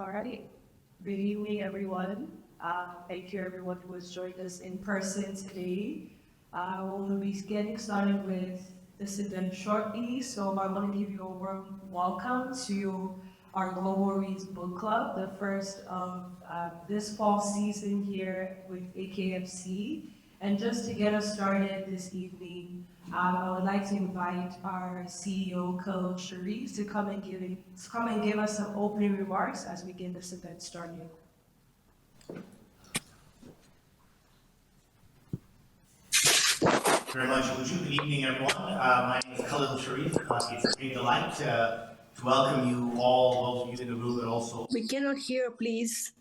All right. Good evening, everyone. Thank you, everyone who has joined us in person today. We'll be getting started with this event shortly, so I want to give you a warm welcome to our Global Reads Book Club, the first of this fall season here with AKFC. And just to get us started this evening, I would like to invite our CEO, Khalil Shariff, to come and give us some opening remarks as we get this event started. Very much, Obianuju. Good evening, everyone. My name is Khalil Shariff. It's a great delight to welcome you all, those of you in the room, and also We cannot hear, please.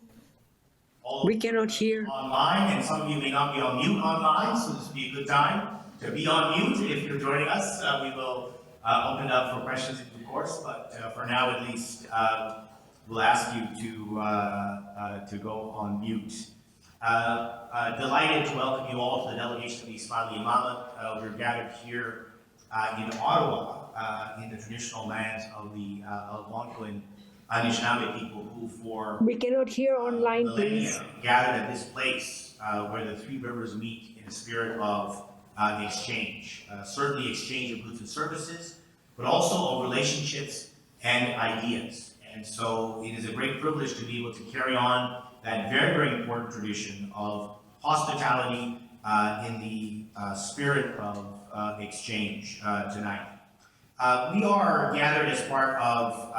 all We cannot hear. online. And some of you may not be on mute online, so this would be a good time to be on mute if you're joining us. We will open it up for questions in due course, but for now, at least, we'll ask you to go on mute. Delighted to welcome you all to the delegation of the Ismaili Imamate. We're gathered here in Ottawa, in the traditional lands of the Algonquin Anishinaabe people who for We cannot hear online, please. millennia gathered at this place where the three rivers meet in a spirit of exchange. Certainly exchange of goods and services, but also of relationships and ideas. And so it is a great privilege to be able to carry on that very, very important tradition of hospitality in the spirit of exchange tonight. We are gathered as part of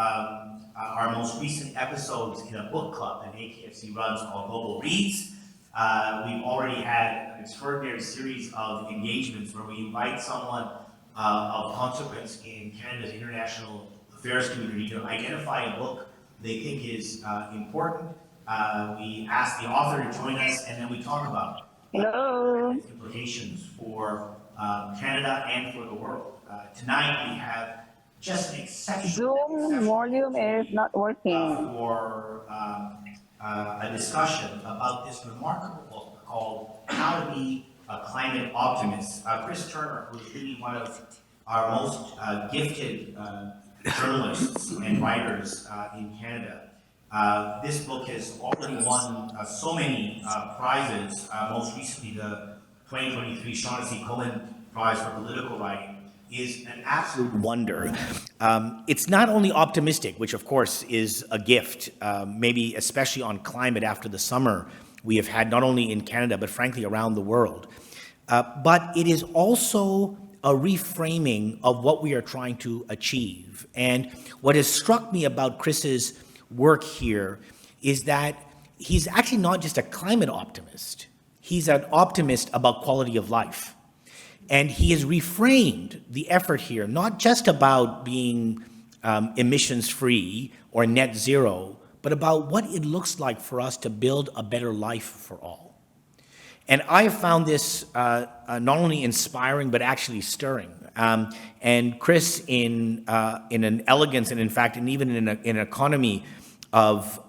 our most recent episodes in a book club that AKFC runs called Global Reads. We've already had an extraordinary series of engagements where we invite someone of consequence in Canada's international affairs community to identify a book they think is important. We ask the author to join us, and then we talk about its implications for Canada and for the world. Tonight we have just an exceptional Zoom volume is not working. for a discussion about this remarkable book called How to Be a Climate Optimist. Chris Turner, who is really one of our most gifted journalists and writers in Canada. This book has already won so many prizes, most recently the 2023 Shaughnessy Cohen Prize for Political Writing, is an absolute wonder. It's not only optimistic, which of course is a gift, maybe especially on climate after the summer we have had not only in Canada, but frankly around the world. But it is also a reframing of what we are trying to achieve. And what has struck me about Chris's work here is that he's actually not just a climate optimist, he's an optimist about quality of life. And he has reframed the effort here, not just about being emissions free or net zero, but about what it looks like for us to build a better life for all. And I have found this not only inspiring, but actually stirring. And Chris, in an elegance and in fact, and even in an economy of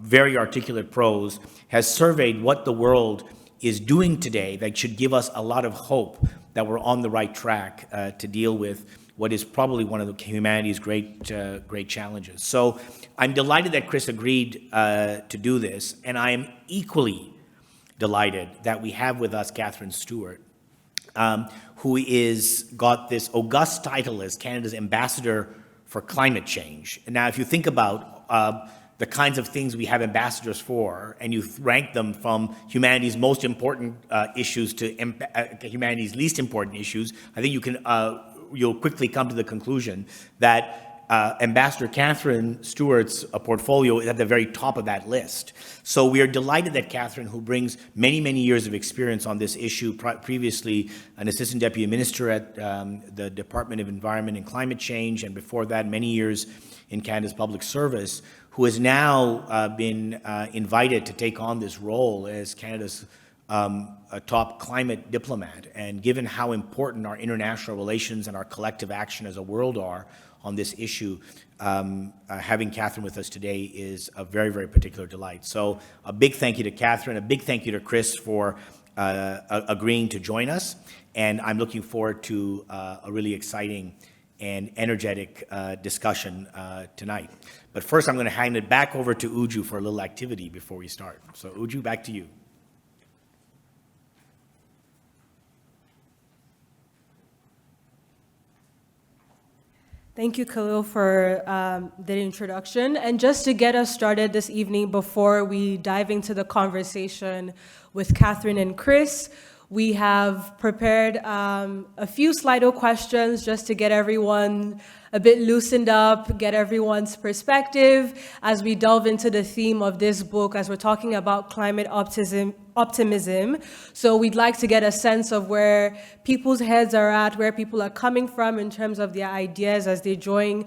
very articulate prose, has surveyed what the world is doing today that should give us a lot of hope that we're on the right track to deal with what is probably one of humanity's great challenges. So I'm delighted that Chris agreed to do this, and I am equally delighted that we have with us Catherine Stewart, who is got this august title as Canada's ambassador for climate change. And now, if you think about the kinds of things we have ambassadors for, and you rank them from humanity's most important issues to humanity's least important issues, I think you'll quickly come to the conclusion that Ambassador Catherine Stewart's portfolio is at the very top of that list. So we are delighted that Catherine, who brings many, many years of experience on this issue, previously an assistant deputy minister at the Department of Environment and Climate Change, and before that many years in Canada's public service, who has now been invited to take on this role as Canada's a top climate diplomat. And given how important our international relations and our collective action as a world are on this issue, having Catherine with us today is a very, very particular delight. So a big thank you to Catherine, a big thank you to Chris for agreeing to join us. And I'm looking forward to a really exciting and energetic discussion tonight. But first, I'm going to hand it back over to Uju for a little activity before we start. So Uju, back to you. Thank you, Khalil, for the introduction. And just to get us started this evening, before we dive into the conversation with Catherine and Chris, we have prepared a few Slido questions just to get everyone a bit loosened up, get everyone's perspective as we delve into the theme of this book, as we're talking about climate optimism. So we'd like to get a sense of where people's heads are at, where people are coming from in terms of their ideas as they join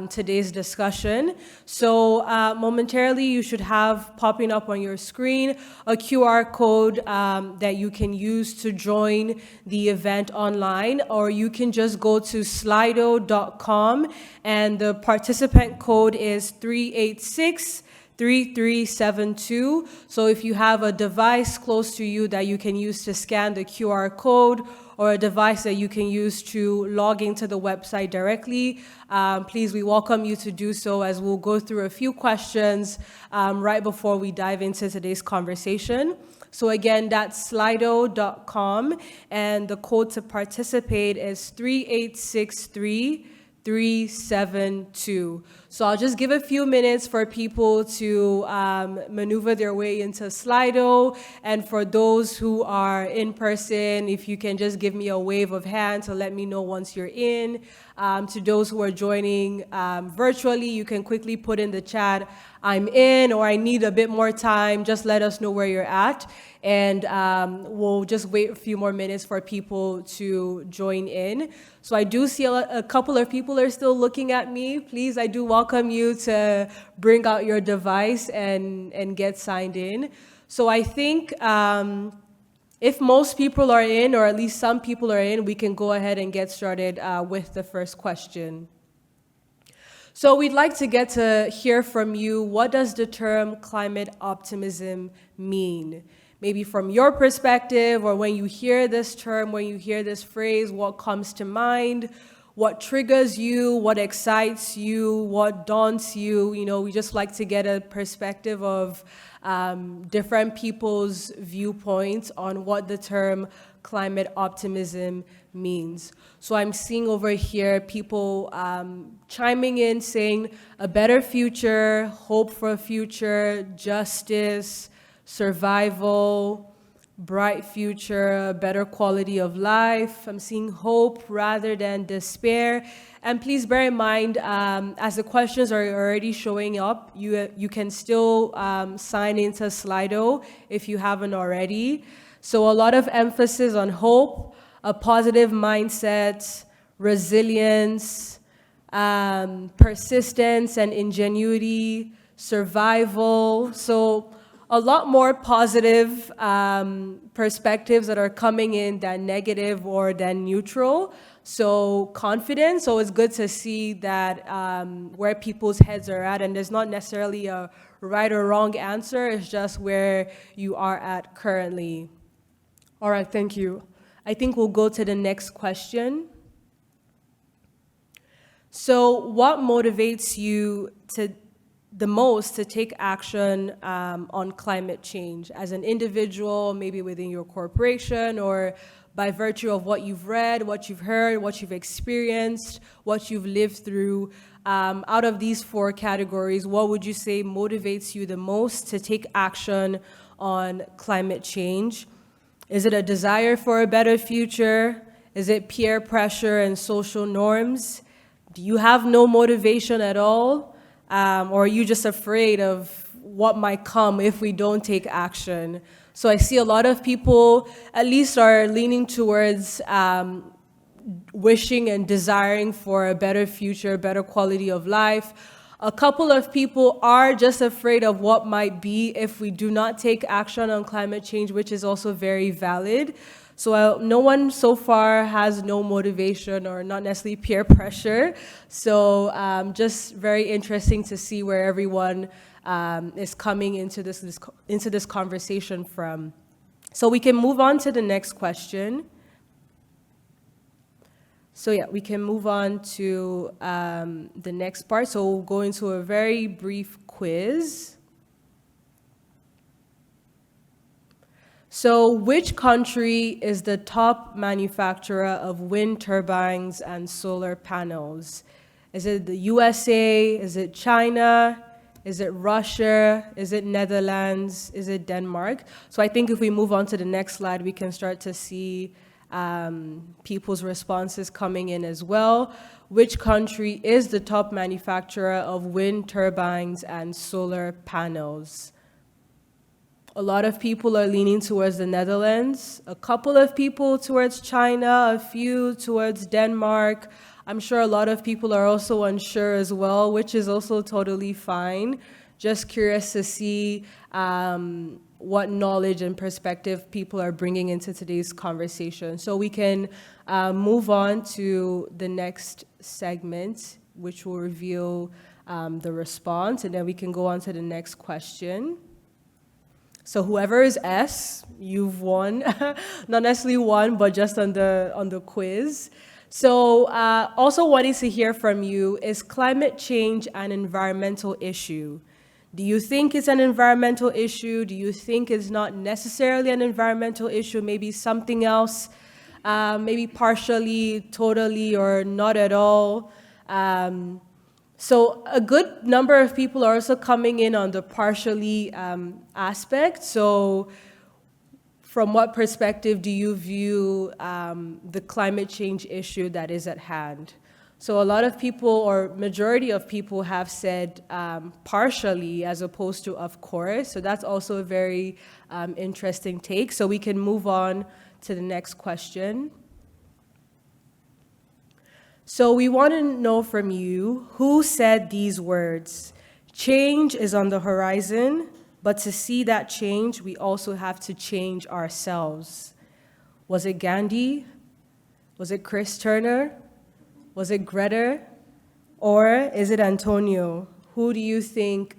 today's discussion. So momentarily, you should have popping up on your screen a QR code that you can use to join the event online, or you can just go to slido.com and the participant code is 386-3372. So if you have a device close to you that you can use to scan the QR code, or a device that you can use to log into the website directly, please, we welcome you to do so, as we'll go through a few questions right before we dive into today's conversation. So again, that's slido.com, and the code to participate is 386-3372. So I'll just give a few minutes for people to maneuver their way into Slido. And for those who are in person, if you can just give me a wave of hands to let me know once you're in. To those who are joining virtually, you can quickly put in the chat, I'm in, or I need a bit more time. Just let us know where you're at. And we'll just wait a few more minutes for people to join in. So I do see a couple of people are still looking at me. Please, I do welcome you to bring out your device and get signed in. So I think if most people are in, or at least some people are in, we can go ahead and get started with the first question. So we'd like to get to hear from you. What does the term climate optimism mean? Maybe from your perspective, or when you hear this term, when you hear this phrase, what comes to mind? What triggers you? What excites you? What daunts you? You know, we just like to get a perspective of different people's viewpoints on what the term climate optimism means. So I'm seeing over here people chiming in, saying a better future, hope for a future, justice, survival, bright future, a better quality of life. I'm seeing hope rather than despair. And please bear in mind, as the questions are already showing up, you can still sign into Slido if you haven't already. So a lot of emphasis on hope, a positive mindset, resilience, persistence and ingenuity, survival. So a lot more positive perspectives that are coming in than negative or than neutral. So confidence. So it's good to see that where people's heads are at, and there's not necessarily a right or wrong answer. It's just where you are at currently. All right, thank you. I think we'll go to the next question. So what motivates you the most to take action on climate change as an individual, maybe within your corporation, or by virtue of what you've read, what you've heard, what you've experienced, what you've lived through? Out of these four categories, what would you say motivates you the most to take action on climate change? Is it a desire for a better future? Is it peer pressure and social norms? Do you have no motivation at all? Or are you just afraid of what might come if we don't take action? So I see a lot of people at least are leaning towards wishing and desiring for a better future, better quality of life. A couple of people are just afraid of what might be if we do not take action on climate change, which is also very valid. So no one so far has no motivation or not necessarily peer pressure. So just very interesting to see where everyone is coming into this conversation from. So we can move on to the next question. So yeah, we can move on to the next part. So we'll go into a very brief quiz. So which country is the top manufacturer of wind turbines and solar panels? Is it the USA? Is it China? Is it Russia? Is it Netherlands? Is it Denmark? So I think if we move on to the next slide, we can start to see people's responses coming in as well. Which country is the top manufacturer of wind turbines and solar panels? A lot of people are leaning towards the Netherlands, a couple of people towards China, a few towards Denmark. I'm sure a lot of people are also unsure as well, which is also totally fine. Just curious to see what knowledge and perspective people are bringing into today's conversation. So we can move on to the next segment, which will reveal the response, and then we can go on to the next question. So whoever is S, you've won. Not necessarily won, but just on the quiz. So also wanting to hear from you, is climate change an environmental issue? Do you think it's an environmental issue? Do you think it's not necessarily an environmental issue, maybe something else, maybe partially, totally, or not at all? So a good number of people are also coming in on the partially aspect. So from what perspective do you view the climate change issue that is at hand? So a lot of people, or majority of people, have said partially as opposed to of course. So that's also a very interesting take. So we can move on to the next question. So we want to know from you, who said these words? Change is on the horizon, but to see that change, we also have to change ourselves. Was it Gandhi? Was it Chris Turner? Was it Greta? Or is it Antonio? Who do you think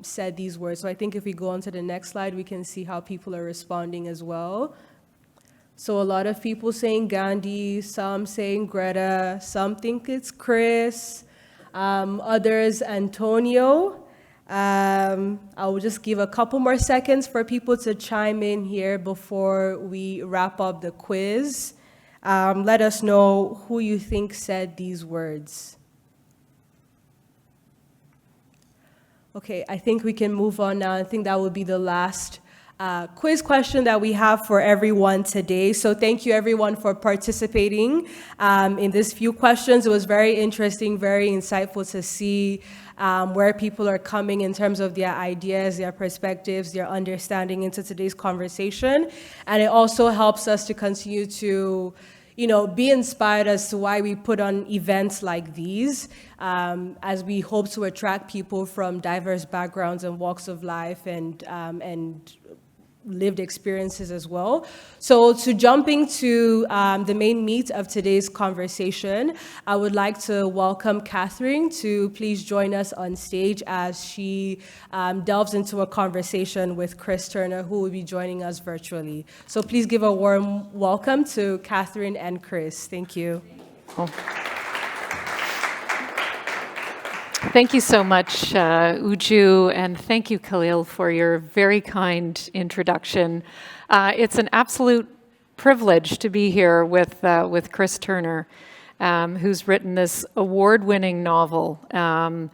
said these words? So I think if we go on to the next slide, we can see how people are responding as well. So a lot of people saying Gandhi, some saying Greta, some think it's Chris, others Antonio. I will just give a couple more seconds for people to chime in here before we wrap up the quiz. Let us know who you think said these words. Okay, I think we can move on now. I think that will be the last quiz question that we have for everyone today. So thank you everyone for participating in these few questions. It was very interesting, very insightful to see where people are coming in terms of their ideas, their perspectives, their understanding into today's conversation. And it also helps us to continue to be inspired as to why we put on events like these, as we hope to attract people from diverse backgrounds and walks of life and lived experiences as well. So to jumping to the main meat of today's conversation, I would like to welcome Catherine to please join us on stage as she delves into a conversation with Chris Turner, who will be joining us virtually. So please give a warm welcome to Catherine and Chris. Thank you. Thank you so much, Uju, and thank you, Khalil, for your very kind introduction. It's an absolute privilege to be here with Chris Turner, who's written this award-winning novel. And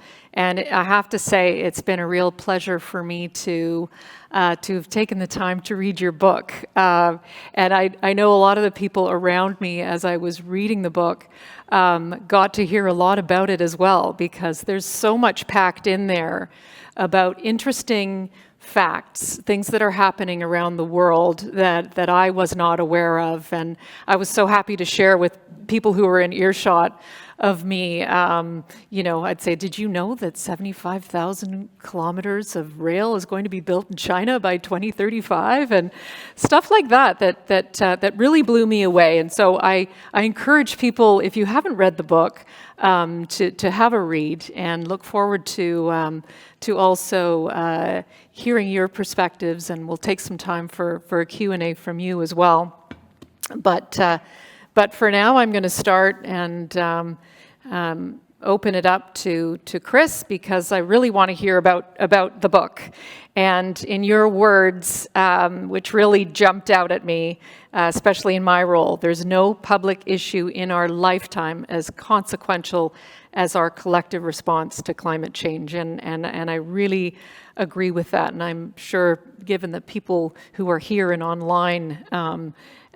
I have to say, it's been a real pleasure for me to have taken the time to read your book. And I know a lot of the people around me, as I was reading the book, got to hear a lot about it as well, because there's so much packed in there about interesting facts, things that are happening around the world that I was not aware of. And I was so happy to share with people who were in earshot of me, I'd say, did you know that 75,000 kilometers of rail is going to be built in China by 2035? And stuff like that really blew me away. And so I encourage people, if you haven't read the book, to have a read, and look forward to also hearing your perspectives, and we'll take some time for a Q&A from you as well. But But for now, I'm going to start and open it up to Chris, because I really want to hear about the book. And in your words, which really jumped out at me, especially in my role, there's no public issue in our lifetime as consequential as our collective response to climate change. And I really agree with that. And I'm sure, given that people who are here and online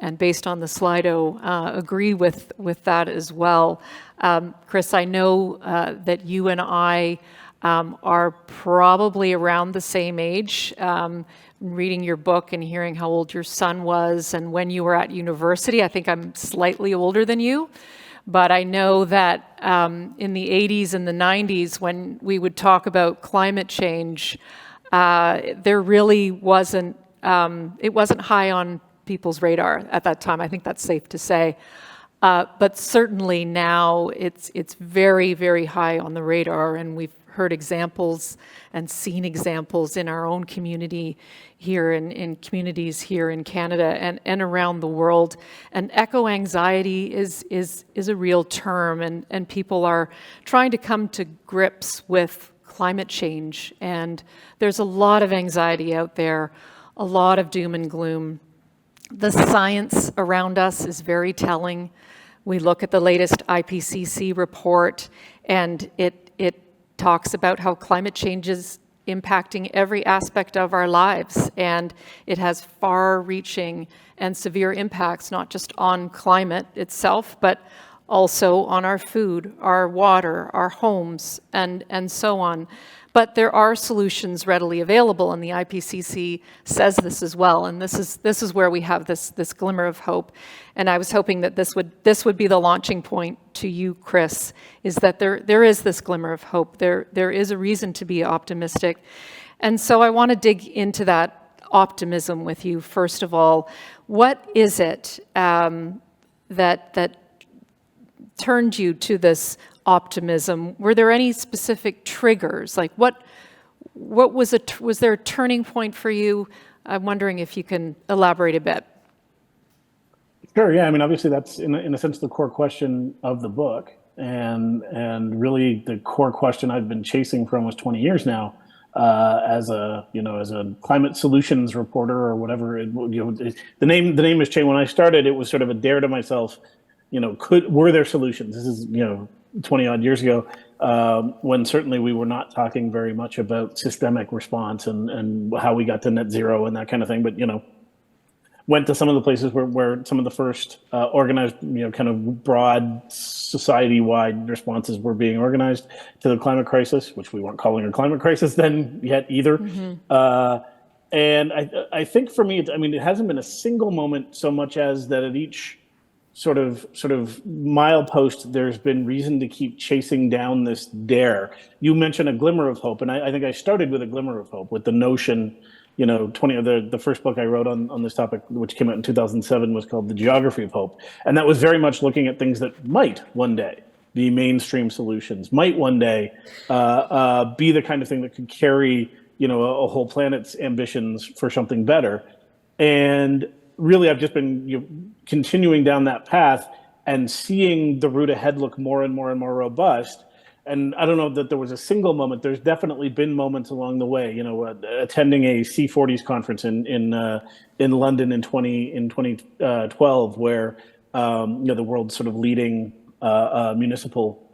and based on the Slido, agree with that as well. Chris, I know that you and I are probably around the same age. Reading your book and hearing how old your son was and when you were at university, I think I'm slightly older than you. But I know that in the 80s and the 90s, when we would talk about climate change, there really wasn't, it wasn't high on people's radar at that time. I think that's safe to say. But certainly now it's very, very high on the radar, and we've heard examples and seen examples in our own community here in communities here in Canada and around the world. And eco-anxiety is a real term, and people are trying to come to grips with climate change. And there's a lot of anxiety out there, a lot of doom and gloom. The science around us is very telling. We look at the latest IPCC report, and it talks about how climate change is impacting every aspect of our lives, and it has far-reaching and severe impacts, not just on climate itself, but also on our food, our water, our homes, and so on. But there are solutions readily available, and the IPCC says this as well. And this is where we have this glimmer of hope. And I was hoping that this would be the launching point to you, Chris, is that there is this glimmer of hope. There is a reason to be optimistic. And so I want to dig into that optimism with you. First of all, what is it that turned you to this optimism? Were there any specific triggers? Like what was there a turning point for you? I'm wondering if you can elaborate a bit. Sure. Yeah. I mean, obviously, that's in a sense the core question of the book, and really the core question I've been chasing for almost 20 years now, as a climate solutions reporter or whatever. The name has changed. When I started, it was sort of a dare to myself. Were there solutions? This is 20 odd years ago, when certainly we were not talking very much about systemic response and how we got to net zero and that kind of thing. But went to some of the places where some of the first organized, kind of broad society-wide responses were being organized to the climate crisis, which we weren't calling a climate crisis then yet either. Mm-hmm. And I think for me, it hasn't been a single moment so much as that at each sort of milepost, there's been reason to keep chasing down this dare. You mentioned a glimmer of hope, and I think I started with a glimmer of hope, with the notion, the first book I wrote on this topic, which came out in 2007, was called The Geography of Hope. And that was very much looking at things that might one day be mainstream solutions, might one day be the kind of thing that could carry, a whole planet's ambitions for something better. And really, I've just been continuing down that path and seeing the route ahead look more and more and more robust. And I don't know that there was a single moment. There's definitely been moments along the way. Attending a C40s conference in London in 2012, where the world's sort of leading municipal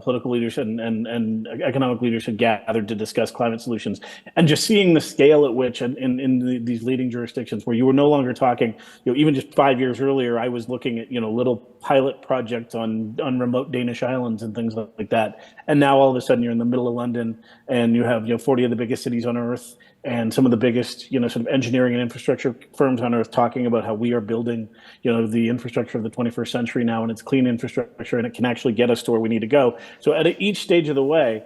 political leaders and economic leaders had gathered to discuss climate solutions, and just seeing the scale at which in these leading jurisdictions where you were no longer talking, even just 5 years earlier, I was looking at, little pilot projects on remote Danish islands and things like that. And now all of a sudden you're in the middle of London and you have, 40 of the biggest cities on earth and some of the biggest, sort of engineering and infrastructure firms on earth talking about how we are building, the infrastructure of the 21st century now, and it's clean infrastructure and it can actually get us to where we need to go. So at each stage of the way,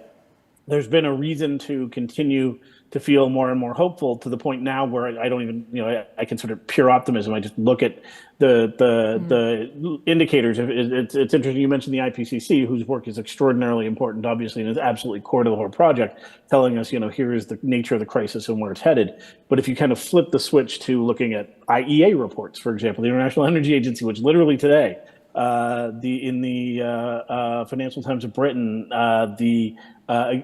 there's been a reason to continue to feel more and more hopeful, to the point now where I don't even, I can sort of pure optimism. I just look at the indicators. It's interesting you mentioned the IPCC, whose work is extraordinarily important, obviously, and is absolutely core to the whole project, telling us, here is the nature of the crisis and where it's headed. But if you kind of flip the switch to looking at IEA reports, for example, the International Energy Agency, which literally today, in the Financial Times of Britain, the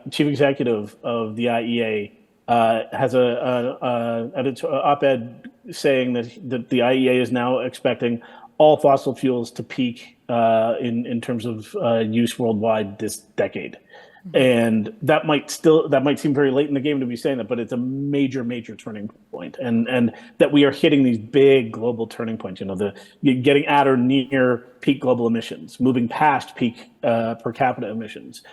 chief executive of the IEA has an op-ed saying that the IEA is now expecting all fossil fuels to peak in terms of use worldwide this decade. And that might seem very late in the game to be saying that, but it's a major turning point, and that we are hitting these big global turning points. Getting at or near peak global emissions, moving past peak per capita emissions,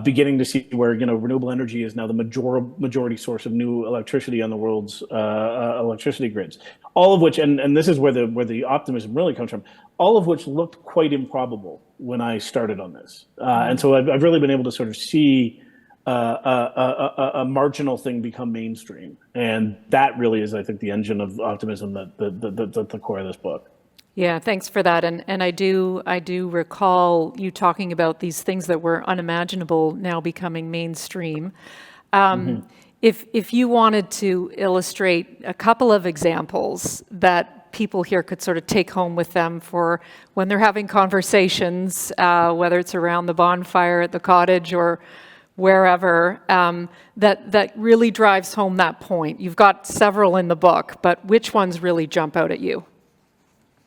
beginning to see where renewable energy is now the majority source of new electricity on the world's electricity grids. All of which, and this is where the optimism really comes from, all of which looked quite improbable when I started on this. And so I've really been able to sort of see a marginal thing become mainstream. And that really is, I think, the engine of optimism that's the core of this book. Yeah, thanks for that. And I do recall you talking about these things that were unimaginable now becoming mainstream. If you wanted to illustrate a couple of examples that people here could sort of take home with them for when they're having conversations, whether it's around the bonfire at the cottage or wherever, that really drives home that point. You've got several in the book, but which ones really jump out at you?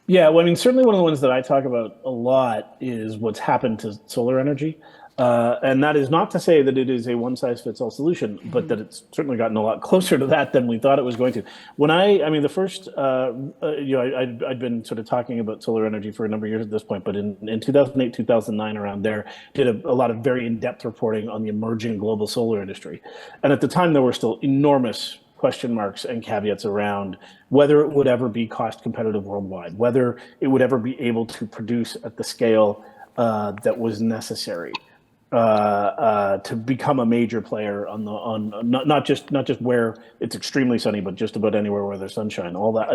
Yeah, well, I mean, certainly one of the ones that I talk about a lot is what's happened to solar energy. And that is not to say that it is a one-size-fits-all solution, but that it's certainly gotten a lot closer to that than we thought it was going to. When the first, I'd been sort of talking about solar energy for a number of years at this point, but in 2008, 2009, around there, did a lot of very in-depth reporting on the emerging global solar industry. And at the time, there were still enormous question marks and caveats around whether it would ever be cost competitive worldwide, whether it would ever be able to produce at the scale that was necessary to become a major player on not just where it's extremely sunny, but just about anywhere where there's sunshine. All that,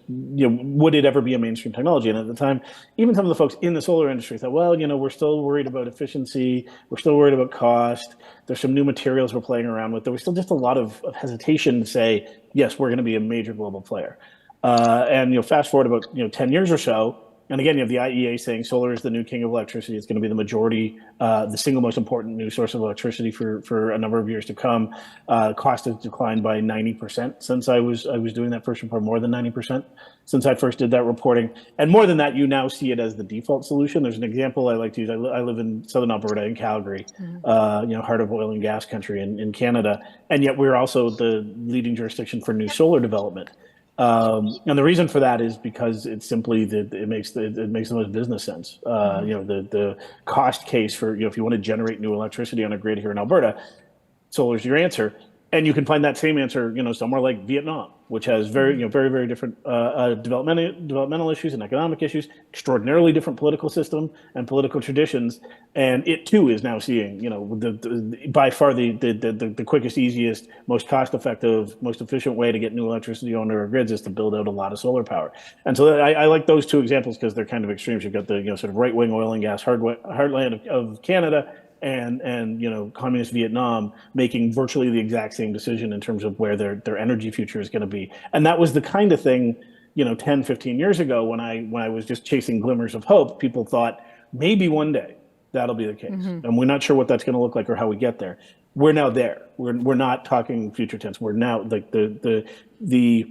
would it ever be a mainstream technology? And at the time, even some of the folks in the solar industry thought, well, we're still worried about efficiency, we're still worried about cost. There's some new materials we're playing around with. There was still just a lot of hesitation to say, yes, we're going to be a major global player. And fast forward about 10 years or so. And again, you have the IEA saying solar is the new king of electricity. It's going to be the majority, the single most important new source of electricity for a number of years to come. Cost has declined by 90% since I was doing that first report, more than 90% since I first did that reporting. And more than that, you now see it as the default solution. There's an example I like to use. I live in Southern Alberta, in Calgary, heart of oil and gas country in Canada. And yet we're also the leading jurisdiction for new solar development. And the reason for that is because it's simply that it makes the most business sense. The cost case for, if you want to generate new electricity on a grid here in Alberta, solar is your answer. And you can find that same answer, somewhere like Vietnam, which has very different developmental issues and economic issues, extraordinarily different political system and political traditions, and it too is now seeing, by far the quickest, easiest, most cost-effective, most efficient way to get new electricity onto our grids is to build out a lot of solar power. And so I like those two examples because they're kind of extremes. You've got the sort of right-wing oil and gas heartland of Canada, and communist Vietnam making virtually the exact same decision in terms of where their energy future is going to be. And that was the kind of thing, 10, 15 years ago when I was just chasing glimmers of hope. People thought maybe one day that'll be the case. And we're not sure what that's going to look like or how we get there. We're now there. We're not talking future tense. We're now like the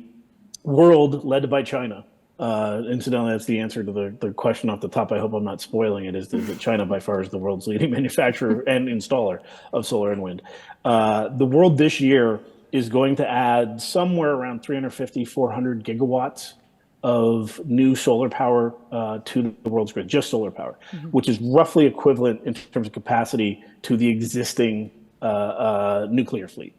world led by China. Incidentally, that's the answer to the question off the top. I hope I'm not spoiling it. Is that China by far is the world's leading manufacturer and installer of solar and wind. The world this year is going to add somewhere around 350, 400 gigawatts of new solar power to the world's grid, just solar power, which is roughly equivalent in terms of capacity to the existing nuclear fleet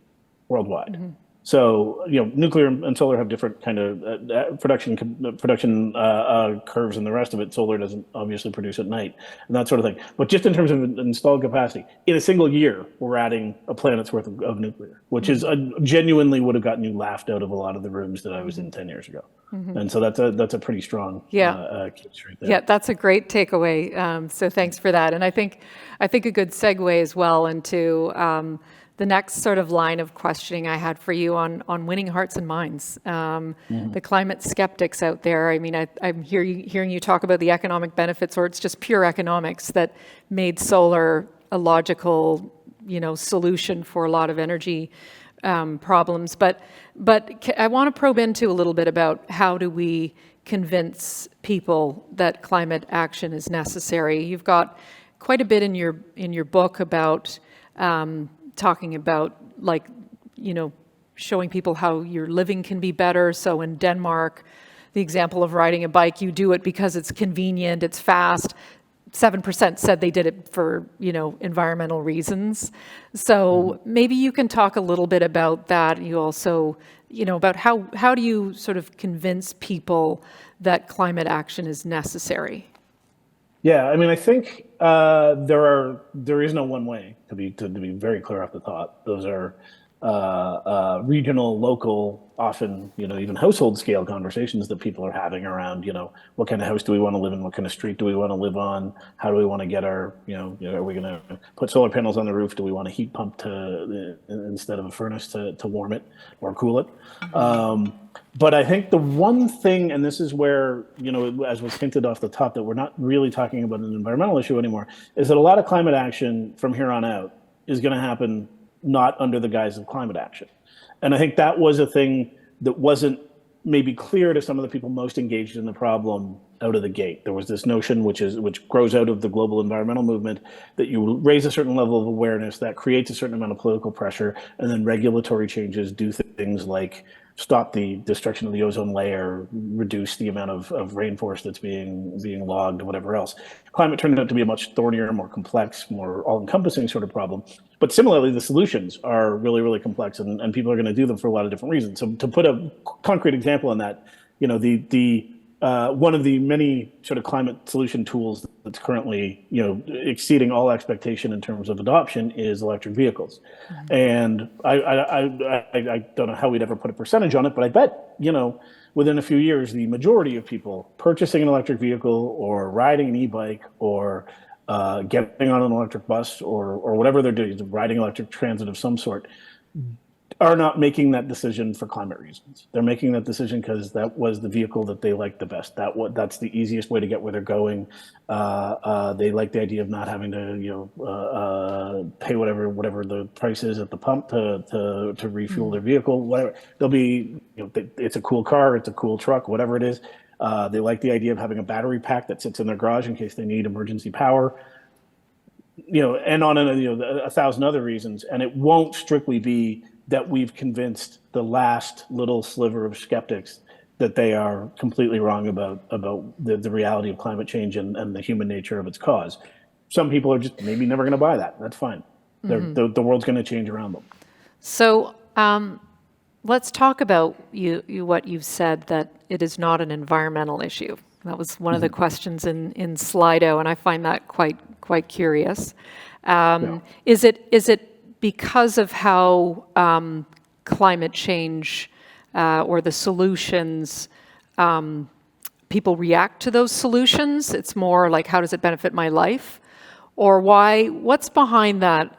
worldwide. So, nuclear and solar have different kind of production curves and the rest of it. Solar doesn't obviously produce at night and that sort of thing. But just in terms of installed capacity, in a single year, we're adding a planet's worth of nuclear, which is genuinely would have gotten you laughed out of a lot of the rooms that I was in 10 years ago. And so that's a pretty strong case right there. Yeah, that's a great takeaway. So thanks for that. And I think a good segue as well into the next sort of line of questioning I had for you on winning hearts and minds. The climate skeptics out there. I mean, I'm hearing you talk about the economic benefits, or it's just pure economics that made solar a logical, solution for a lot of energy problems. But I want to probe into a little bit about how do we convince people that climate action is necessary. You've got quite a bit in your book about talking about, showing people how your living can be better. So in Denmark, the example of riding a bike, you do it because it's convenient, it's fast. 7% said they did it for, environmental reasons. So maybe you can talk a little bit about that. You also, about how do you sort of convince people that climate action is necessary? Yeah, I mean, I think there is no one way to be very clear off the top. Those are regional, local, often even household scale conversations that people are having around what kind of house do we want to live in, what kind of street do we want to live on, how do we want to get our are we going to put solar panels on the roof, do we want a heat pump instead of a furnace to warm it or cool it. But I think the one thing, and this is where, as was hinted off the top, that we're not really talking about an environmental issue anymore, is that a lot of climate action from here on out is going to happen not under the guise of climate action. And I think that was a thing that wasn't maybe clear to some of the people most engaged in the problem out of the gate. There was this notion, which grows out of the global environmental movement, that you raise a certain level of awareness, that creates a certain amount of political pressure, and then regulatory changes do things like stop the destruction of the ozone layer, reduce the amount of rainforest that's being logged, or whatever else. Climate turned out to be a much thornier, more complex, more all-encompassing sort of problem. But similarly, the solutions are really, really complex, and people are going to do them for a lot of different reasons. So to put a concrete example on that, one of the many sort of climate solution tools that's currently, exceeding all expectation in terms of adoption is electric vehicles. And I don't know how we'd ever put a percentage on it, but I bet, within a few years, the majority of people purchasing an electric vehicle or riding an e-bike or getting on an electric bus or whatever they're doing, riding electric transit of some sort, are not making that decision for climate reasons. They're making that decision because that was the vehicle that they liked the best. That's the easiest way to get where they're going. They like the idea of not having to pay whatever the price is at the pump to refuel their vehicle. Whatever they'll be, it's a cool car, it's a cool truck, whatever it is. They like the idea of having a battery pack that sits in their garage in case they need emergency power. And on 1,000 other reasons. And it won't strictly be that we've convinced the last little sliver of skeptics that they are completely wrong about the reality of climate change and the human nature of its cause. Some people are just maybe never going to buy that. That's fine. The world's going to change around them. So let's talk about what you've said, that it is not an environmental issue. That was one of the questions in Slido, and I find that quite curious. Is it because of how climate change or the solutions, people react to those solutions? It's more like, how does it benefit my life? Or what's behind that,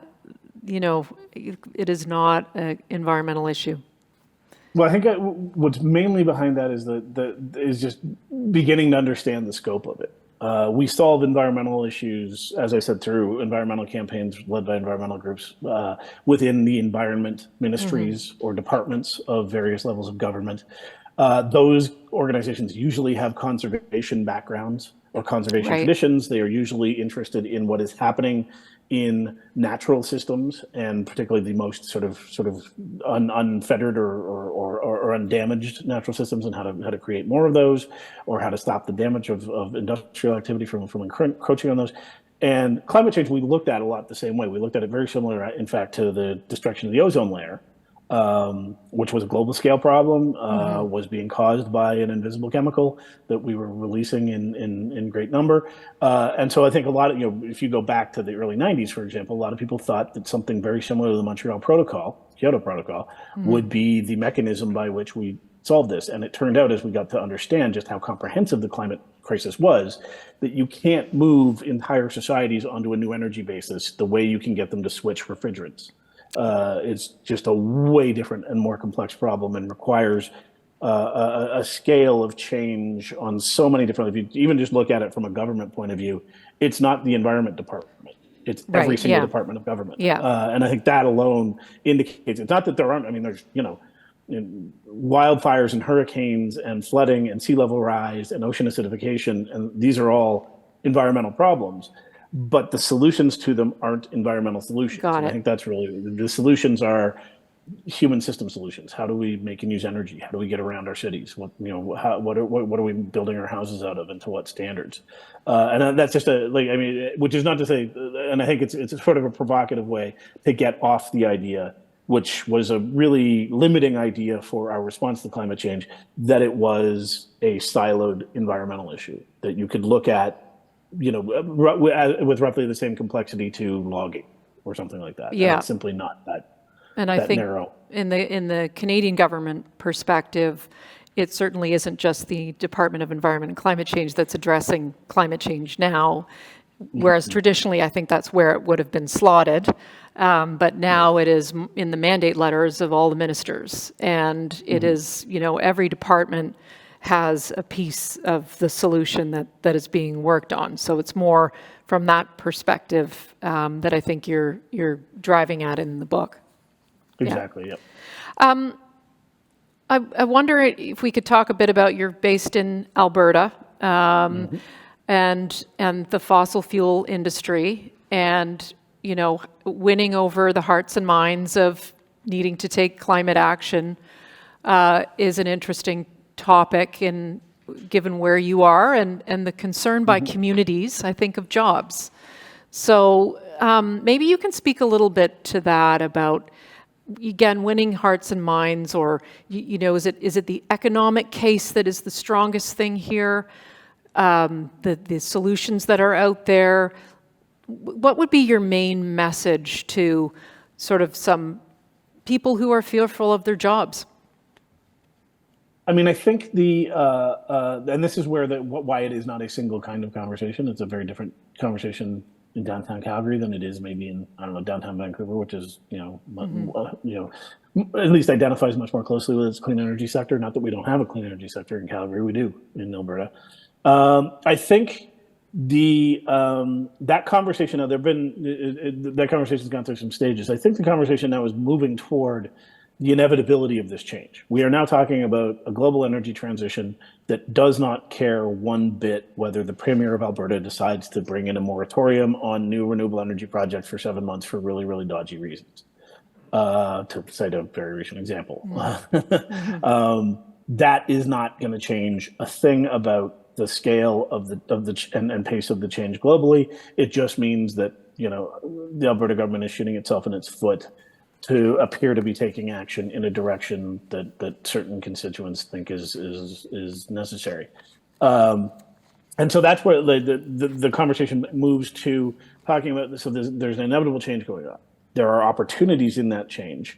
it is not an environmental issue? Well, I think what's mainly behind that is just beginning to understand the scope of it. We solve environmental issues, as I said, through environmental campaigns led by environmental groups within the environment ministries or departments of various levels of government. Those organizations usually have conservation backgrounds or conservation traditions. They are usually interested in what is happening in natural systems, and particularly the most sort of unfettered or undamaged natural systems, and how to create more of those, or how to stop the damage of industrial activity from encroaching on those. And climate change, we looked at a lot the same way. We looked at it very similar, in fact, to the destruction of the ozone layer. which was a global scale problem, was being caused by an invisible chemical that we were releasing in great number. And so I think a lot of, if you go back to the early 90s, for example, a lot of people thought that something very similar to the Montreal Protocol, Kyoto Protocol, would be the mechanism by which we solve this. And it turned out, as we got to understand just how comprehensive the climate crisis was, that you can't move entire societies onto a new energy basis the way you can get them to switch refrigerants. It's just a way different and more complex problem, and requires a scale of change on so many different. If you even just look at it from a government point of view, it's not the environment department. It's every single department of government. And I think that alone indicates, it's not that there aren't, I mean, there's, wildfires and hurricanes and flooding and sea level rise and ocean acidification, and these are all environmental problems, but the solutions to them aren't environmental solutions. I think that's really, the solutions are human system solutions. How do we make and use energy? How do we get around our cities? What are we building our houses out of, and to what standards? And that's just which is not to say, and I think it's sort of a provocative way to get off the idea, which was a really limiting idea for our response to climate change, that it was a siloed environmental issue that you could look at, with roughly the same complexity to logging or something like that. And it's simply not that. And I think narrow. in the Canadian government perspective, it certainly isn't just the Department of Environment and Climate Change that's addressing climate change now, whereas traditionally I think that's where it would have been slotted. But now it is in the mandate letters of all the ministers, and it is, every department has a piece of the solution that is being worked on. So it's more from that perspective that I think you're driving at in the book. Exactly. Yep. I wonder if we could talk a bit about, you're based in Alberta, and the fossil fuel industry, and winning over the hearts and minds of needing to take climate action is an interesting topic, in given where you are and the concern by communities, I think, of jobs. So maybe you can speak a little bit to that, about, again, winning hearts and minds, or is it the economic case that is the strongest thing here? The solutions that are out there. What would be your main message to sort of some people who are fearful of their jobs? I mean, I think and this is where why it is not a single kind of conversation. It's a very different conversation in downtown Calgary than it is maybe in, downtown Vancouver, which is, at least identifies much more closely with its clean energy sector. Not that we don't have a clean energy sector in Calgary, we do in Alberta. I think that conversation, now that conversation's gone through some stages. I think the conversation now is moving toward the inevitability of this change. We are now talking about a global energy transition that does not care one bit whether the Premier of Alberta decides to bring in a moratorium on new renewable energy projects for 7 months for really, really dodgy reasons. To cite a very recent example. That is not going to change a thing about the scale of the pace of the change globally. It just means that the Alberta government is shooting itself in its foot to appear to be taking action in a direction that certain constituents think is necessary. And so that's where the conversation moves to talking about, so there's an inevitable change going on. There are opportunities in that change,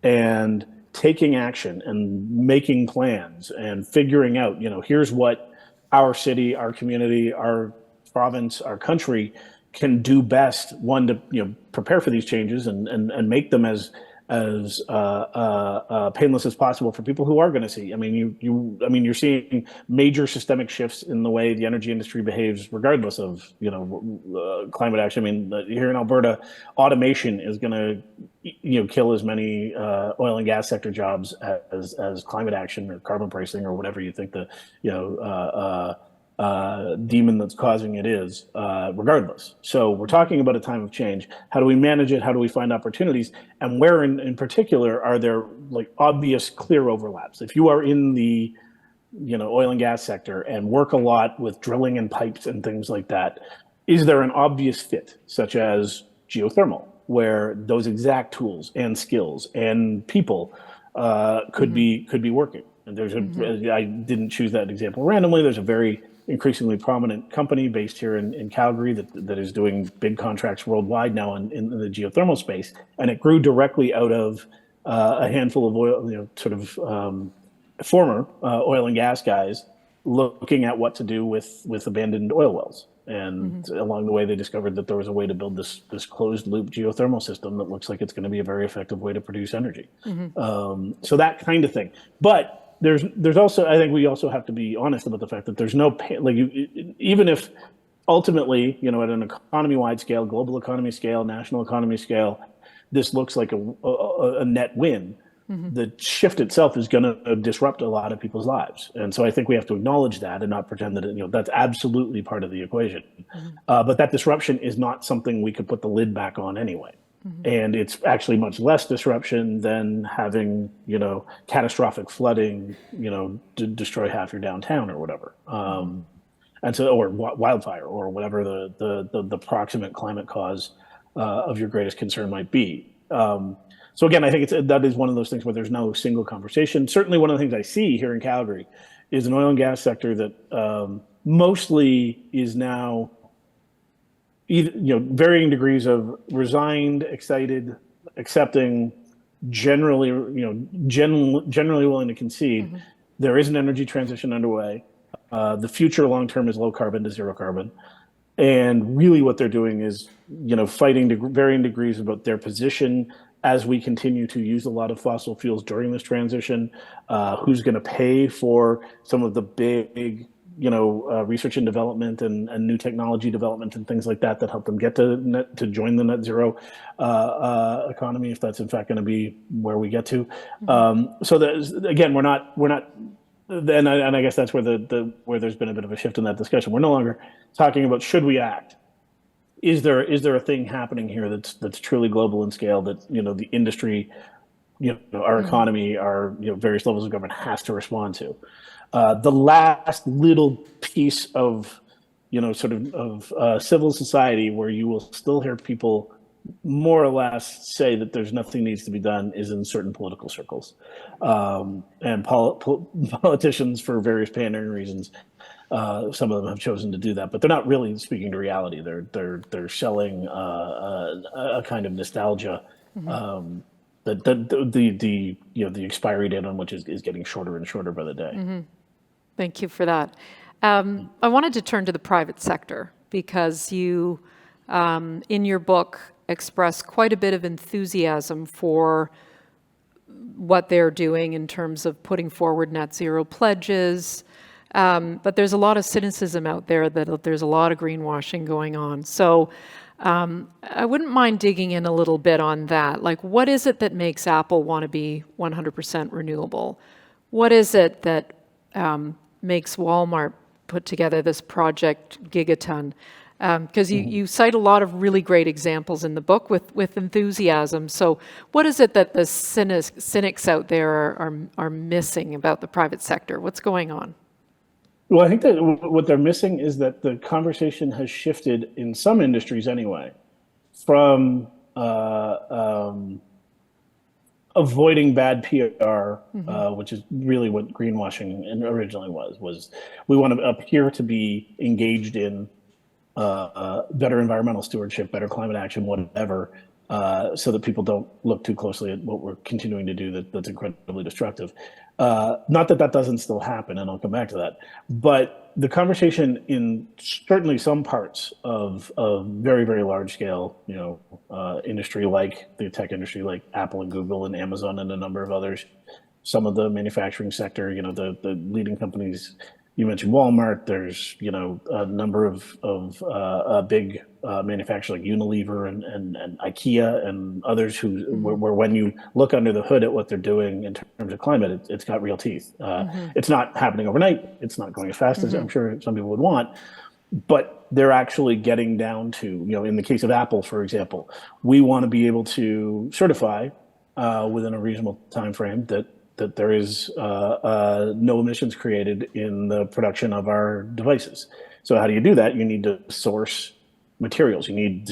and taking action and making plans and figuring out, here's what our city, our community, our province, our country can do best. One, to prepare for these changes and make them as painless as possible for people who are going to see. I mean, you're seeing major systemic shifts in the way the energy industry behaves, regardless of climate action. I mean, here in Alberta, automation is going to kill as many oil and gas sector jobs as climate action or carbon pricing or whatever you think the demon that's causing it is, regardless. So we're talking about a time of change. How do we manage it? How do we find opportunities? And where in particular are there obvious clear overlaps? If you are in the oil and gas sector and work a lot with drilling and pipes and things like that, is there an obvious fit, such as geothermal where those exact tools and skills and people could be working. And there's I didn't choose that example randomly. There's a very increasingly prominent company based here in Calgary that is doing big contracts worldwide now in the geothermal space, and it grew directly out of a handful of oil, former oil and gas guys looking at what to do with abandoned oil wells. And along the way, they discovered that there was a way to build this closed loop geothermal system that looks like it's going to be a very effective way to produce energy. So that kind of thing. But there's also, I think we also have to be honest about the fact that there's no, even if ultimately, at an economy-wide scale, global economy scale, national economy scale, this looks like a net win. The shift itself is going to disrupt a lot of people's lives. And so I think we have to acknowledge that and not pretend that that's absolutely part of the equation. But that disruption is not something we could put the lid back on anyway. And it's actually much less disruption than having, catastrophic flooding, destroy half your downtown or whatever. And so, or wildfire or whatever the proximate climate cause of your greatest concern might be. So again, I think that is one of those things where there's no single conversation. Certainly one of the things I see here in Calgary is an oil and gas sector that mostly is now varying degrees of resigned, excited, accepting, generally willing to concede. There is an energy transition underway. The future long term is low carbon to zero carbon. And really what they're doing is, fighting to varying degrees about their position as we continue to use a lot of fossil fuels during this transition. Who's going to pay for some of the big, research and development and new technology development and things like that help them get to join the net zero economy, if that's in fact going to be where we get to. So that, again, we're not. And I guess that's where where there's been a bit of a shift in that discussion. We're no longer talking about should we act. Is there a thing happening here that's truly global in scale that the industry, our economy, our various levels of government has to respond to? The last little piece of civil society where you will still hear people more or less say that there's nothing needs to be done is in certain political circles, and politicians, for various pandering reasons, some of them have chosen to do that, but they're not really speaking to reality. They're selling a kind of nostalgia that the expiry date on which is getting shorter and shorter by the day. Thank you for that. I wanted to turn to the private sector because you, in your book, express quite a bit of enthusiasm for what they're doing in terms of putting forward net zero pledges. But there's a lot of cynicism out there that there's a lot of greenwashing going on. So I wouldn't mind digging in a little bit on that. Like, what is it that makes Apple want to be 100% renewable? What is it that makes Walmart put together this project Gigaton? Because you cite a lot of really great examples in the book with enthusiasm. So what is it that the cynics out there are missing about the private sector? What's going on? Well, I think that what they're missing is that the conversation has shifted in some industries anyway, from avoiding bad PR, which is really what greenwashing originally was we want to appear to be engaged in better environmental stewardship, better climate action, whatever, so that people don't look too closely at what we're continuing to do that's incredibly destructive. Not that doesn't still happen, and I'll come back to that. But the conversation in certainly some parts of very, very large scale, industry like the tech industry, like Apple and Google and Amazon and a number of others, some of the manufacturing sector, the leading companies. You mentioned Walmart. There's a number of big manufacturers like Unilever and IKEA and others where when you look under the hood at what they're doing in terms of climate, it's got real teeth. It's not happening overnight. It's not going as fast as I'm sure some people would want, but they're actually getting down to, in the case of Apple, for example, we want to be able to certify within a reasonable time frame that there is no emissions created in the production of our devices. So how do you do that? You need to source materials. You need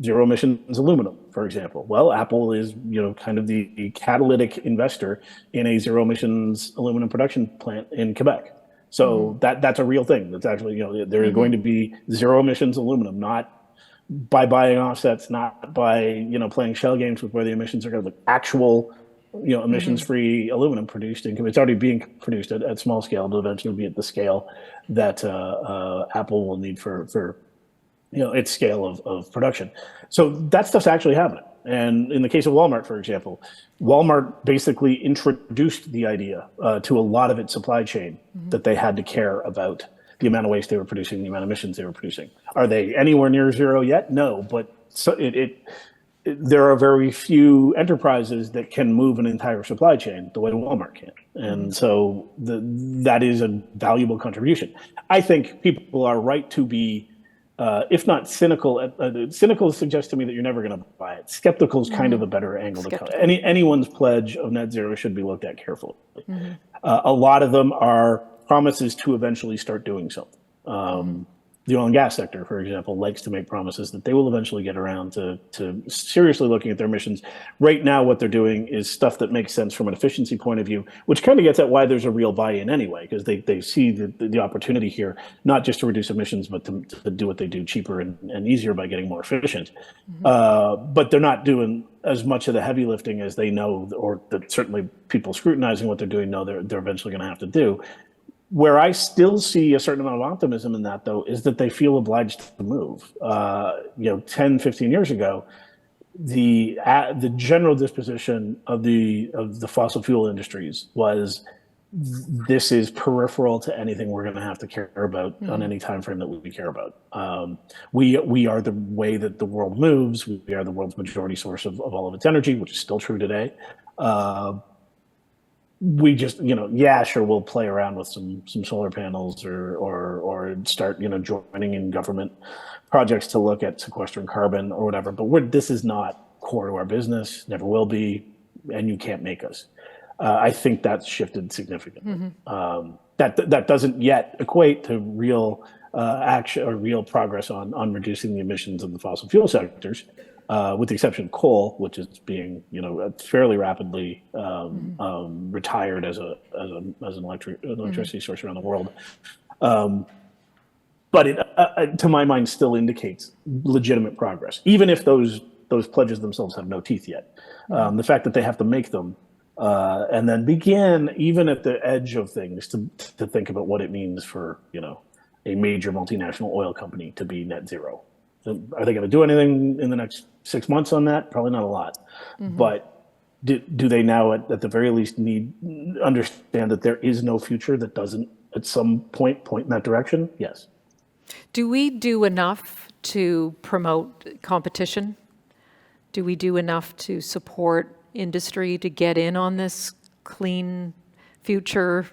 zero emissions aluminum, for example. Well, Apple is, kind of the catalytic investor in a zero emissions aluminum production plant in Quebec. So that's a real thing. That's actually, there is going to be zero emissions aluminum, not by buying offsets, not by, playing shell games with where the emissions are going to be actual, emissions-free aluminum produced in Quebec. It's already being produced at small scale to eventually be at the scale that Apple will need for its scale of production. So that stuff's actually happening. And in the case of Walmart, for example, Walmart basically introduced the idea to a lot of its supply chain that they had to care about the amount of waste they were producing, the amount of emissions they were producing. Are they anywhere near zero yet? No, but there are very few enterprises that can move an entire supply chain the way Walmart can. And so that is a valuable contribution. I think people are right to be, if not cynical, cynical suggests to me that you're never going to buy it. Skeptical is kind of a better angle to come. Anyone's pledge of net zero should be looked at carefully. A lot of them are promises to eventually start doing something. The oil and gas sector, for example, likes to make promises that they will eventually get around to seriously looking at their emissions. Right now, what they're doing is stuff that makes sense from an efficiency point of view, which kind of gets at why there's a real buy-in anyway, because they see the opportunity here, not just to reduce emissions, but to do what they do cheaper and easier by getting more efficient. But they're not doing as much of the heavy lifting as they know, or that certainly people scrutinizing what they're doing know they're eventually going to have to do. Where I still see a certain amount of optimism in that, though, is that they feel obliged to move. 10, 15 years ago, the general disposition of the fossil fuel industries was, this is peripheral to anything we're going to have to care about on any time frame that we care about. We are the way that the world moves. We are the world's majority source of all of its energy, which is still true today. We just, sure, we'll play around with some solar panels or start, joining in government projects to look at sequestering carbon or whatever. But this is not core to our business, never will be, and you can't make us. I think that's shifted significantly. That doesn't yet equate to real action or real progress on reducing the emissions of the fossil fuel sectors. With the exception of coal, which is being, fairly rapidly retired as an electricity source around the world. But it, to my mind, still indicates legitimate progress, even if those pledges themselves have no teeth yet. The fact that they have to make them and then begin, even at the edge of things, to think about what it means for, a major multinational oil company to be net zero. Are they going to do anything in the next 6 months on that? Probably not a lot. But do they now, at the very least, understand that there is no future that doesn't at some point in that direction? Yes. Do we do enough to promote competition? Do we do enough to support industry to get in on this clean future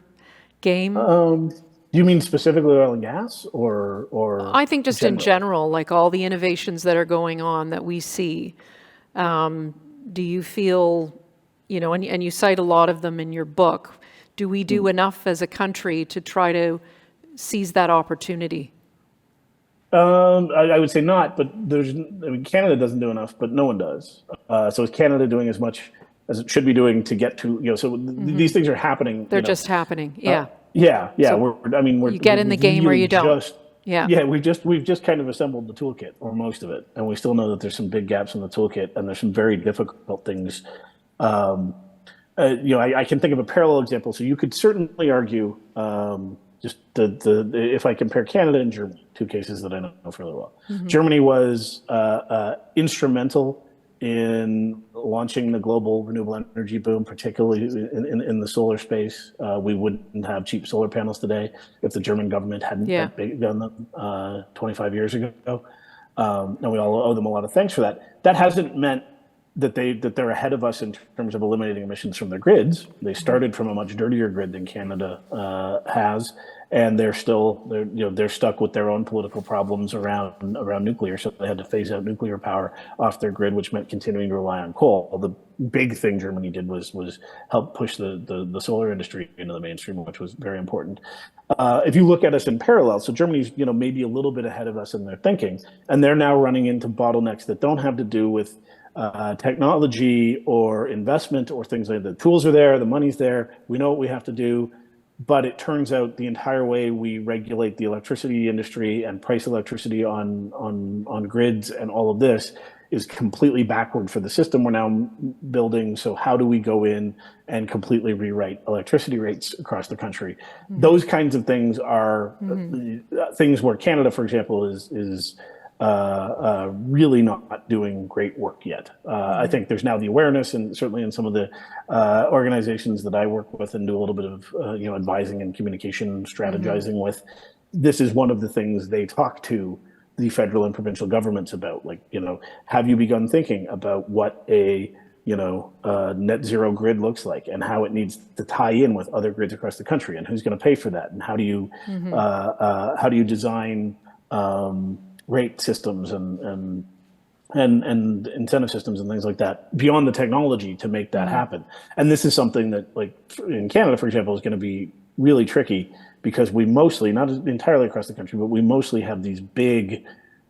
game? Do you mean specifically oil and gas, or I think just in general, like all the innovations that are going on that we see. Do you feel, and you cite a lot of them in your book, do we do enough as a country to try to seize that opportunity? I would say not, but Canada doesn't do enough, but no one does. So is Canada doing as much as it should be doing to get to, so these things are happening. They're just happening, yeah. Yeah. So you get in the game or you don't. We've just kind of assembled the toolkit, or most of it, and we still know that there's some big gaps in the toolkit, and there's some very difficult things. I can think of a parallel example. So you could certainly argue, just if I compare Canada and Germany, two cases that I know fairly well. Germany was instrumental in launching the global renewable energy boom, particularly in the solar space. We wouldn't have cheap solar panels today if the German government hadn't done them 25 years ago. And we all owe them a lot of thanks for that. That hasn't meant that they're ahead of us in terms of eliminating emissions from their grids. They started from a much dirtier grid than Canada has, and they're stuck with their own political problems around nuclear. So they had to phase out nuclear power off their grid, which meant continuing to rely on coal. The big thing Germany did was help push the solar industry into the mainstream, which was very important. If you look at us in parallel, so Germany's maybe a little bit ahead of us in their thinking, and they're now running into bottlenecks that don't have to do with technology or investment or things like that. The tools are there, the money's there, we know what we have to do, but it turns out the entire way we regulate the electricity industry and price electricity on grids and all of this is completely backward for the system we're now building. So how do we go in and completely rewrite electricity rates across the country? Those kinds of things are things where Canada, for example, is really not doing great work yet. I think there's now the awareness, and certainly in some of the organizations that I work with and do a little bit of advising and communication strategizing with, this is one of the things they talk to the federal and provincial governments about. Like, have you begun thinking about what a net zero grid looks like and how it needs to tie in with other grids across the country, and who's going to pay for that, and how do you design rate systems and incentive systems and things like that beyond the technology to make that happen. And this is something that, like in Canada, for example, is going to be really tricky because we mostly, not entirely across the country, but we mostly have these big,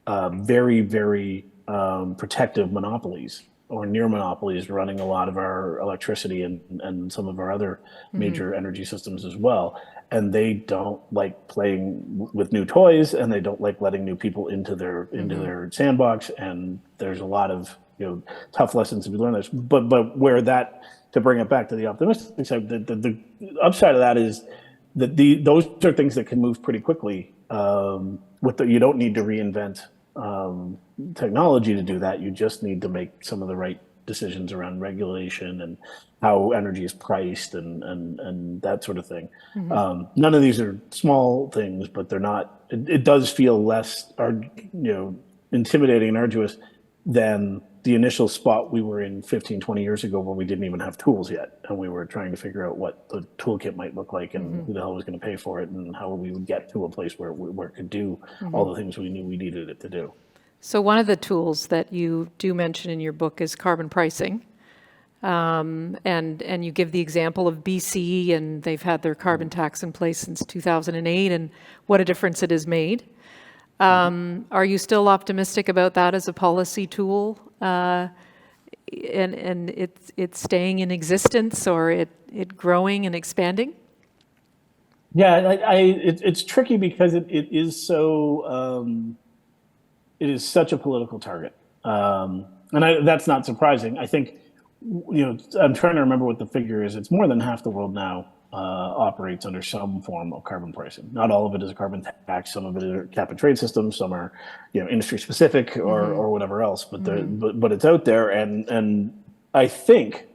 very, very protective monopolies or near monopolies running a lot of our electricity and some of our other major energy systems as well. And they don't like playing with new toys, and they don't like letting new people into their sandbox. And there's a lot of tough lessons to be learned. But where that, to bring it back to the optimistic side, the upside of that is that those are things that can move pretty quickly. You don't need to reinvent technology to do that. You just need to make some of the right decisions around regulation and how energy is priced and that sort of thing. None of these are small things, but they're not. It does feel less, intimidating and arduous than the initial spot we were in 15, 20 years ago, where we didn't even have tools yet, and we were trying to figure out what the toolkit might look like and who the hell was going to pay for it and how we would get to a place where it could do all the things we knew we needed it to do. So one of the tools that you do mention in your book is carbon pricing. And you give the example of BC, and they've had their carbon tax in place since 2008, and what a difference it has made. Are you still optimistic about that as a policy tool, and it's staying in existence, or it growing and expanding? Yeah, it's tricky because it is so it is such a political target, and that's not surprising. I think I'm trying to remember what the figure is. It's more than half the world now operates under some form of carbon pricing. Not all of it is a carbon tax. Some of it are cap and trade systems. Some are, industry specific or whatever else. But but it's out there, and I think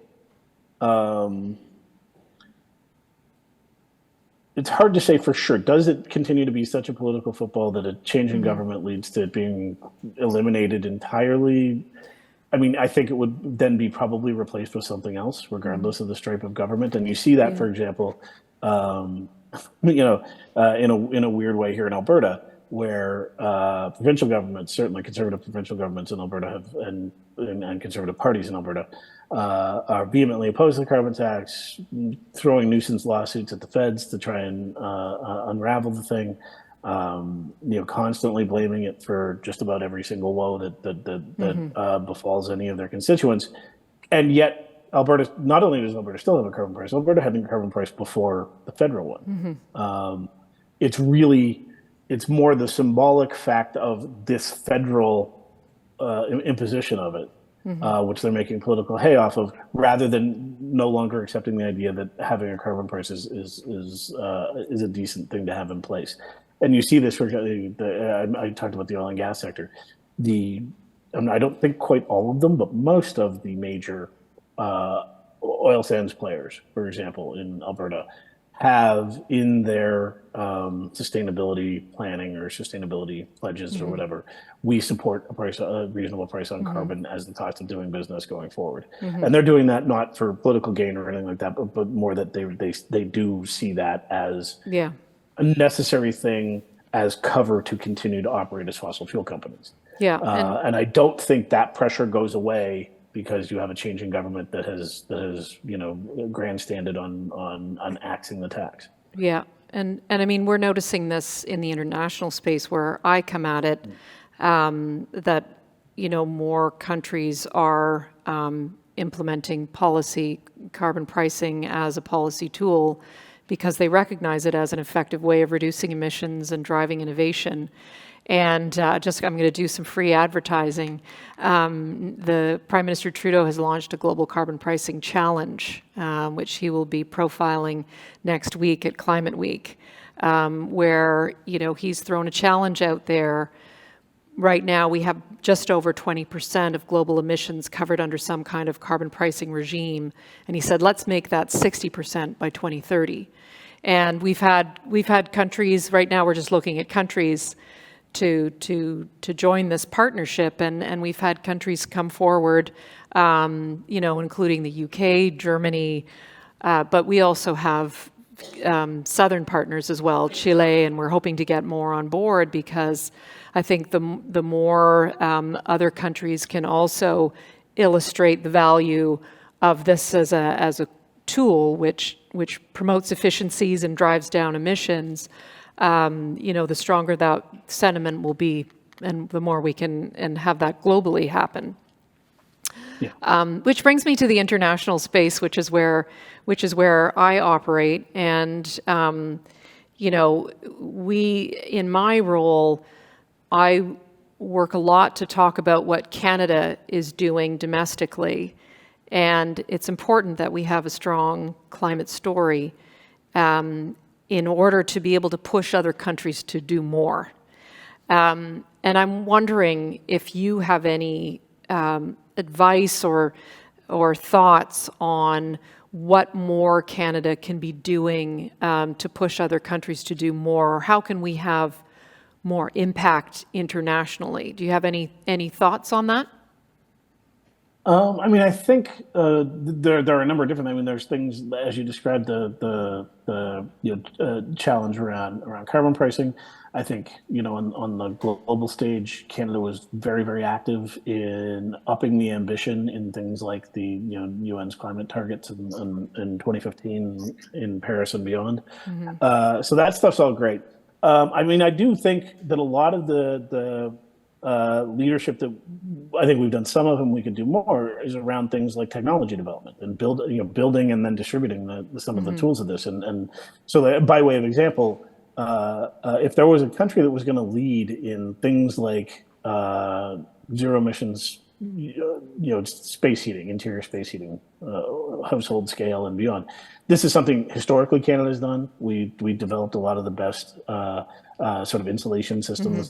it's hard to say for sure. Does it continue to be such a political football that a change in government leads to it being eliminated entirely? I mean, I think it would then be probably replaced with something else, regardless of the stripe of government. And you see that, for example, in a weird way here in Alberta, where provincial governments, certainly conservative provincial governments in Alberta and conservative parties in Alberta, are vehemently opposed to the carbon tax, throwing nuisance lawsuits at the feds to try and unravel the thing. Constantly blaming it for just about every single woe that befalls any of their constituents. And yet Alberta, not only does Alberta still have a carbon price, Alberta had a carbon price before the federal one. It's more the symbolic fact of this federal imposition of it, which they're making political hay off of, rather than no longer accepting the idea that having a carbon price is a decent thing to have in place. And you see this, for example, I talked about the oil and gas sector. I don't think quite all of them, but most of the major oil sands players, for example, in Alberta, have in their sustainability planning or sustainability pledges or whatever, we support a reasonable price on carbon as the cost of doing business going forward. And they're doing that not for political gain or anything like that, but more that they do see that as Yeah. a necessary thing as cover to continue to operate as fossil fuel companies. Yeah. And I don't think that pressure goes away because you have a change in government that has grandstanded on axing the tax. Yeah. And I mean, we're noticing this in the international space where I come at it, that, more countries are implementing policy, carbon pricing as a policy tool because they recognize it as an effective way of reducing emissions and driving innovation. And I'm going to do some free advertising. The Prime Minister Trudeau has launched a global carbon pricing challenge, which he will be profiling next week at Climate Week, where, he's thrown a challenge out there. Right now, we have just over 20% of global emissions covered under some kind of carbon pricing regime. And he said, let's make that 60% by 2030. And we've had countries, right now we're just looking at countries to join this partnership, and we've had countries come forward, including the UK, Germany, but we also have southern partners as well, Chile, and we're hoping to get more on board because I think the more other countries can also illustrate the value of this as a tool which promotes efficiencies and drives down emissions, the stronger that sentiment will be, and the more we can and have that globally happen. Yeah. Which brings me to the international space, which is where I operate, and in my role, I work a lot to talk about what Canada is doing domestically, and it's important that we have a strong climate story in order to be able to push other countries to do more. And I'm wondering if you have any advice or thoughts on what more Canada can be doing to push other countries to do more, or how can we have more impact internationally? Do you have any thoughts on that? I think there are a number of different. There's things as you described the challenge around carbon pricing. I think on the global stage, Canada was very, very active in upping the ambition in things like the UN's climate targets in 2015 in Paris and beyond. So that stuff's all great. I do think that a lot of the leadership that I think we've done some of them, we could do more, is around things like technology development and building and then distributing some of the tools of this. And so by way of example, if there was a country that was going to lead in things like zero emissions, space heating, interior space heating, household scale and beyond, this is something historically Canada's done. We developed a lot of the best sort of insulation systems.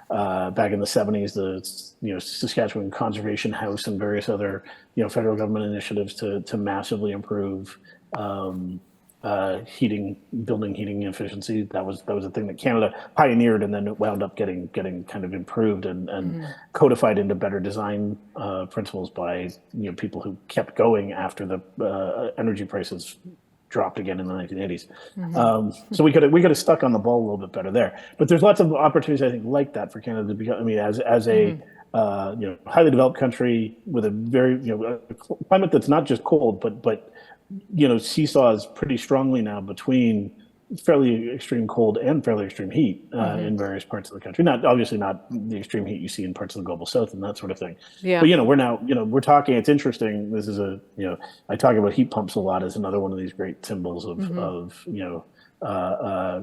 Back in the 70s, the Saskatchewan Conservation House and various other federal government initiatives to massively improve building heating efficiency. That was a thing that Canada pioneered, and then it wound up getting kind of improved and codified into better design principles by people who kept going after the energy prices dropped again in the 1980s. So we could have stuck on the ball a little bit better there. But there's lots of opportunities, I think, like that for Canada to become. As a highly developed country with a very a climate that's not just cold, but seesaws pretty strongly now between fairly extreme cold and fairly extreme heat in various parts of the country. Obviously not the extreme heat you see in parts of the global south and that sort of thing. Yeah. But we're talking. It's interesting. This is I talk about heat pumps a lot as another one of these great symbols of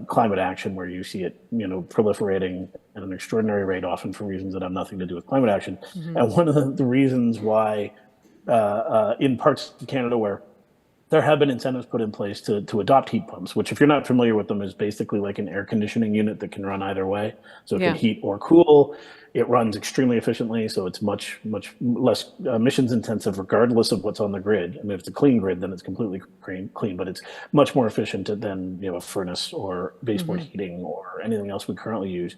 climate action, where you see it proliferating at an extraordinary rate, often for reasons that have nothing to do with climate action. And one of the reasons why in parts of Canada where there have been incentives put in place to adopt heat pumps, which if you're not familiar with them is basically like an air conditioning unit that can run either way. So it Yeah. can heat or cool. It runs extremely efficiently, so it's much less emissions intensive regardless of what's on the grid. I mean, if it's a clean grid, then it's completely clean, but it's much more efficient than a furnace or baseboard heating or anything else we currently use.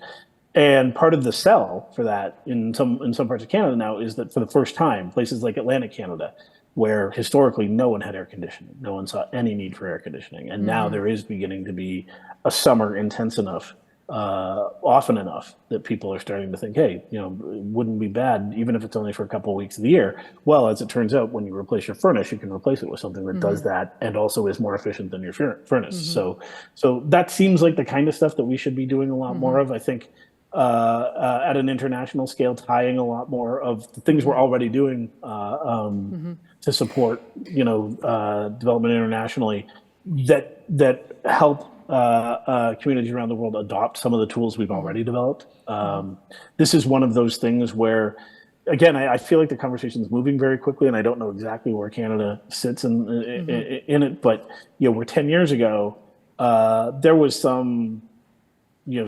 And part of the sell for that in some parts of Canada now is that for the first time, places like Atlantic Canada, where historically no one had air conditioning, no one saw any need for air conditioning, and now there is beginning to be a summer intense enough, often enough that people are starting to think, hey, it wouldn't be bad even if it's only for a couple of weeks of the year. Well, as it turns out, when you replace your furnace, you can replace it with something that does that and also is more efficient than your furnace. So that seems like the kind of stuff that we should be doing a lot more of. I think. At an international scale, tying a lot more of the things we're already doing to support, development internationally that help communities around the world adopt some of the tools we've already developed. This is one of those things where, again, I feel like the conversation is moving very quickly, and I don't know exactly where Canada sits in it, but where 10 years ago there was some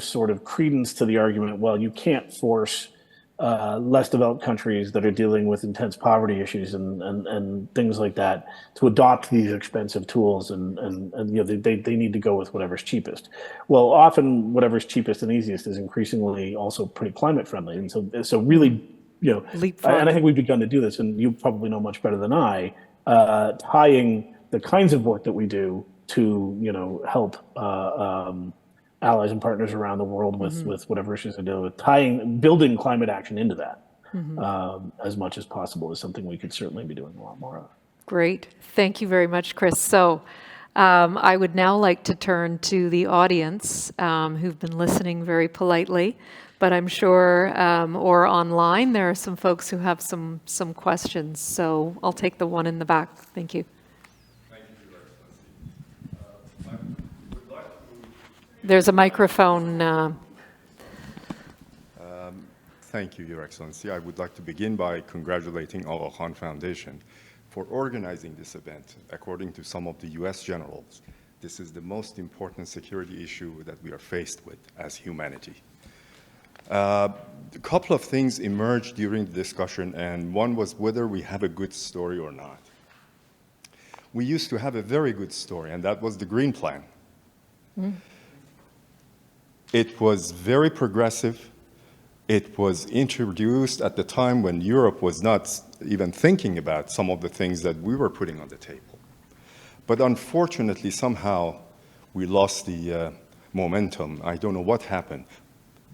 sort of credence to the argument, well, you can't force less developed countries that are dealing with intense poverty issues and things like that to adopt these expensive tools, and they need to go with whatever's cheapest. Well, often whatever's cheapest and easiest is increasingly also pretty climate friendly, and so really, and I think we've begun to do this, and you probably know much better than I, tying the kinds of work that we do to help allies and partners around the world with whatever issues they're dealing with, building climate action into that as much as possible is something we could certainly be doing a lot more of. Great. Thank you very much, Chris. So I would now like to turn to the audience who've been listening very politely, but I'm sure, or online, there are some folks who have some questions. So I'll take the one in the back. Thank you. There's a microphone. Thank you, Your Excellency. I would like to begin by congratulating Aga Khan Foundation for organizing this event. According to some of the U.S. generals, this is the most important security issue that we are faced with as humanity. A couple of things emerged during the discussion, and one was whether we have a good story or not. We used to have a very good story, and that was the Green Plan. It was very progressive. It was introduced at the time when Europe was not even thinking about some of the things that we were putting on the table. But unfortunately, somehow, we lost the momentum. I don't know what happened,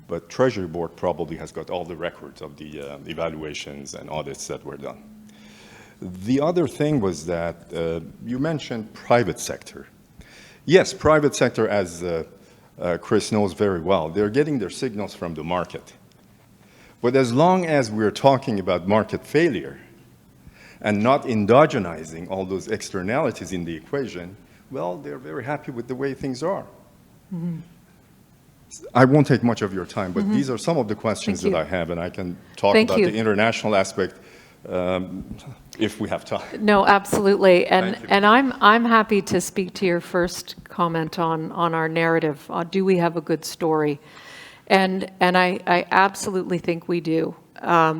but Treasury Board probably has got all the records of the evaluations and audits that were done. The other thing was that you mentioned private sector. Yes, private sector, as Chris knows very well, they're getting their signals from the market. But as long as we're talking about market failure and not endogenizing all those externalities in the equation, well, they're very happy with the way things are. I won't take much of your time, but these are some of the questions that I have, and I can talk about the international aspect if we have time. No, absolutely. And I'm happy to speak to your first comment on our narrative. Do we have a good story? And I absolutely think we do.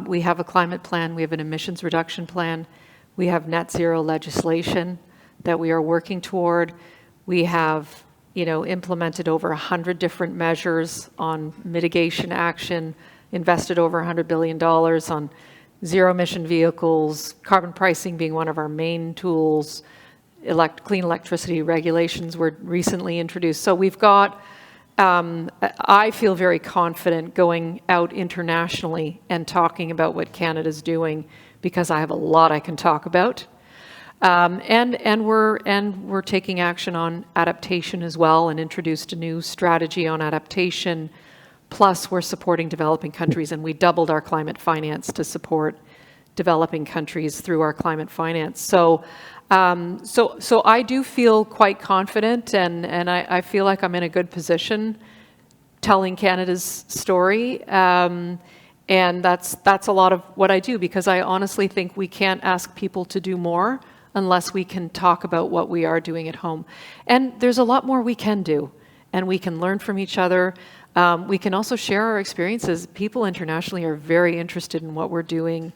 We have a climate plan. We have an emissions reduction plan. We have net zero legislation that we are working toward. We have, implemented over 100 different measures on mitigation action, invested over $100 billion on zero-emission vehicles, carbon pricing being one of our main tools, clean electricity regulations were recently introduced. So we've got, I feel very confident going out internationally and talking about what Canada's doing because I have a lot I can talk about. And we're taking action on adaptation as well and introduced a new strategy on adaptation. Plus, we're supporting developing countries, and we doubled our climate finance to support developing countries through our climate finance. So I do feel quite confident, and I feel like I'm in a good position telling Canada's story. And that's a lot of what I do, because I honestly think we can't ask people to do more unless we can talk about what we are doing at home. And there's a lot more we can do, and we can learn from each other. We can also share our experiences. People internationally are very interested in what we're doing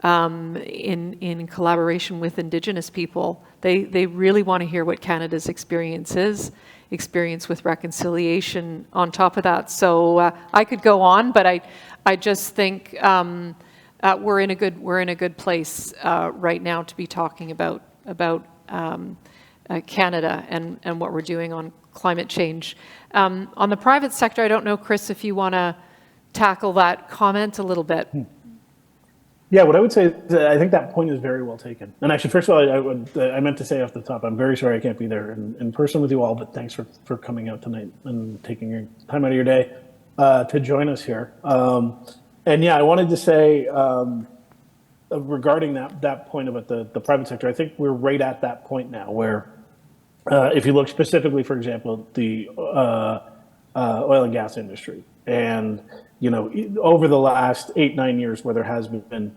in collaboration with Indigenous people. They really want to hear what Canada's experience with reconciliation on top of that. So I could go on, but I just think we're in a good place right now to be talking about Canada and what we're doing on climate change. On the private sector, I don't know, Chris, if you want to tackle that comment a little bit. Yeah, what I would say is I think that point is very well taken. And actually, first of all, I meant to say off the top, I'm very sorry I can't be there in person with you all, but thanks for coming out tonight and taking your time out of your day to join us here. And yeah, I wanted to say regarding that point about the private sector, I think we're right at that point now where if you look specifically, for example, the oil and gas industry, and over the last 8-9 years, where there has been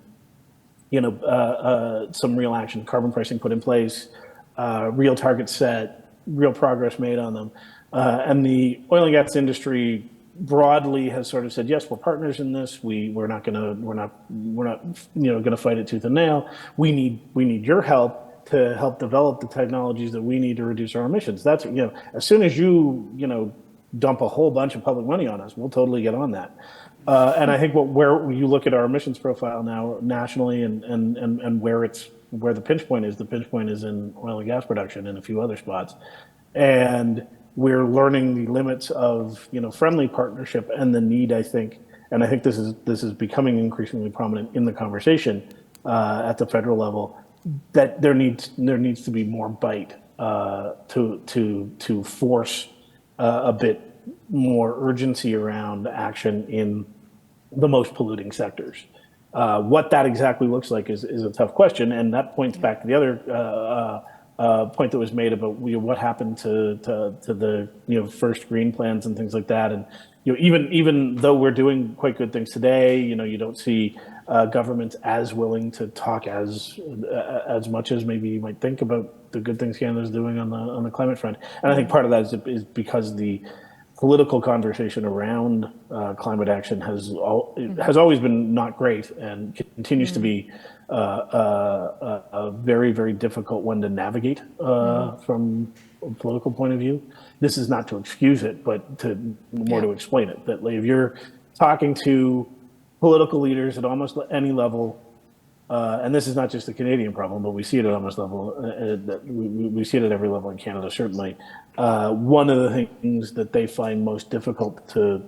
some real action, carbon pricing put in place, real targets set, real progress made on them, and the oil and gas industry broadly has sort of said, yes, we're partners in this. We're not gonna fight it tooth and nail. We need your help to help develop the technologies that we need to reduce our emissions. That's, as soon as you dump a whole bunch of public money on us, we'll totally get on that. And I think where you look at our emissions profile now nationally and where the pinch point is in oil and gas production and a few other spots. And we're learning the limits of, friendly partnership and the need, I think, and I think this is becoming increasingly prominent in the conversation at the federal level, that there needs to be more bite to force a bit more urgency around action in the most polluting sectors. What that exactly looks like is a tough question, and that points back to the other point that was made about what happened to the first green plans and things like that. And even though we're doing quite good things today, you don't see governments as willing to talk as much as maybe you might think about the good things Canada's doing on the climate front. And I think part of that is because the political conversation around climate action has always been not great and continues to be a very, very difficult one to navigate from a political point of view. This is not to excuse it, but to explain it. That if you're talking to political leaders at almost any level, and this is not just a Canadian problem, but we see it at almost level. We see it at every level in Canada, certainly. One of the things that they find most difficult to,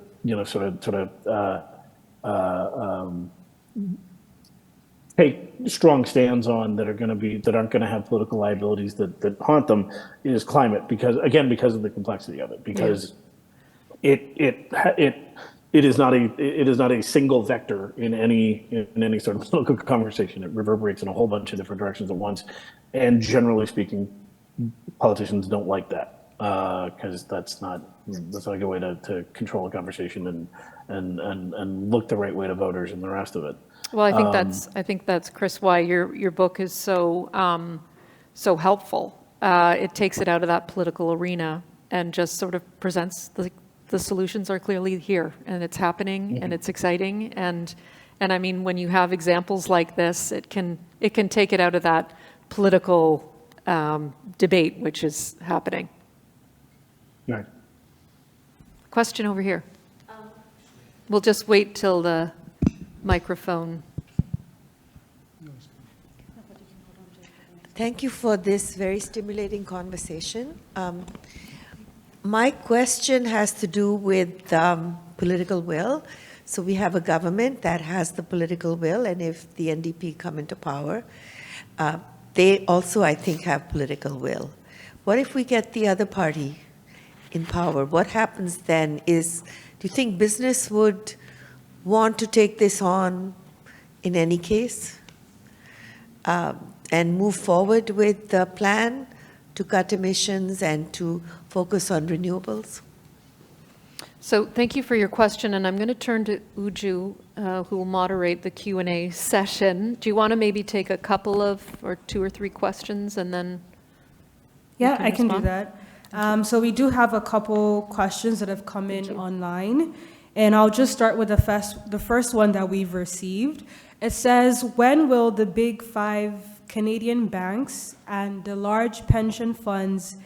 take strong stands on that aren't going to have political liabilities that haunt them is climate, because of the complexity of it, because it is not a single vector in any sort of political conversation. It reverberates in a whole bunch of different directions at once, and generally speaking, politicians don't like that because that's not a good way to control a conversation and look the right way to voters and the rest of it. Well, I think that's Chris, why your book is so helpful. It takes it out of that political arena and just sort of presents the solutions are clearly here, and it's happening, and it's exciting, and I mean, when you have examples like this, it can take it out of that political debate which is happening. Right. Question over here. We'll just wait till the microphone. Thank you for this very stimulating conversation. My question has to do with political will. So we have a government that has the political will, and if the NDP come into power, they also, I think, have political will. What if we get the other party in power? What happens then? Do you think business would want to take this on in any case and move forward with the plan to cut emissions and to focus on renewables? So thank you for your question, and I'm going to turn to Uju, who will moderate the Q&A session. Do you want to maybe take a couple of, or 2 or 3 questions, and then Yeah, I can do respond? that. So we do have a couple questions that have come in online, and I'll just start with the first one that we've received. It says, when will the big 5 Canadian banks and the large pension funds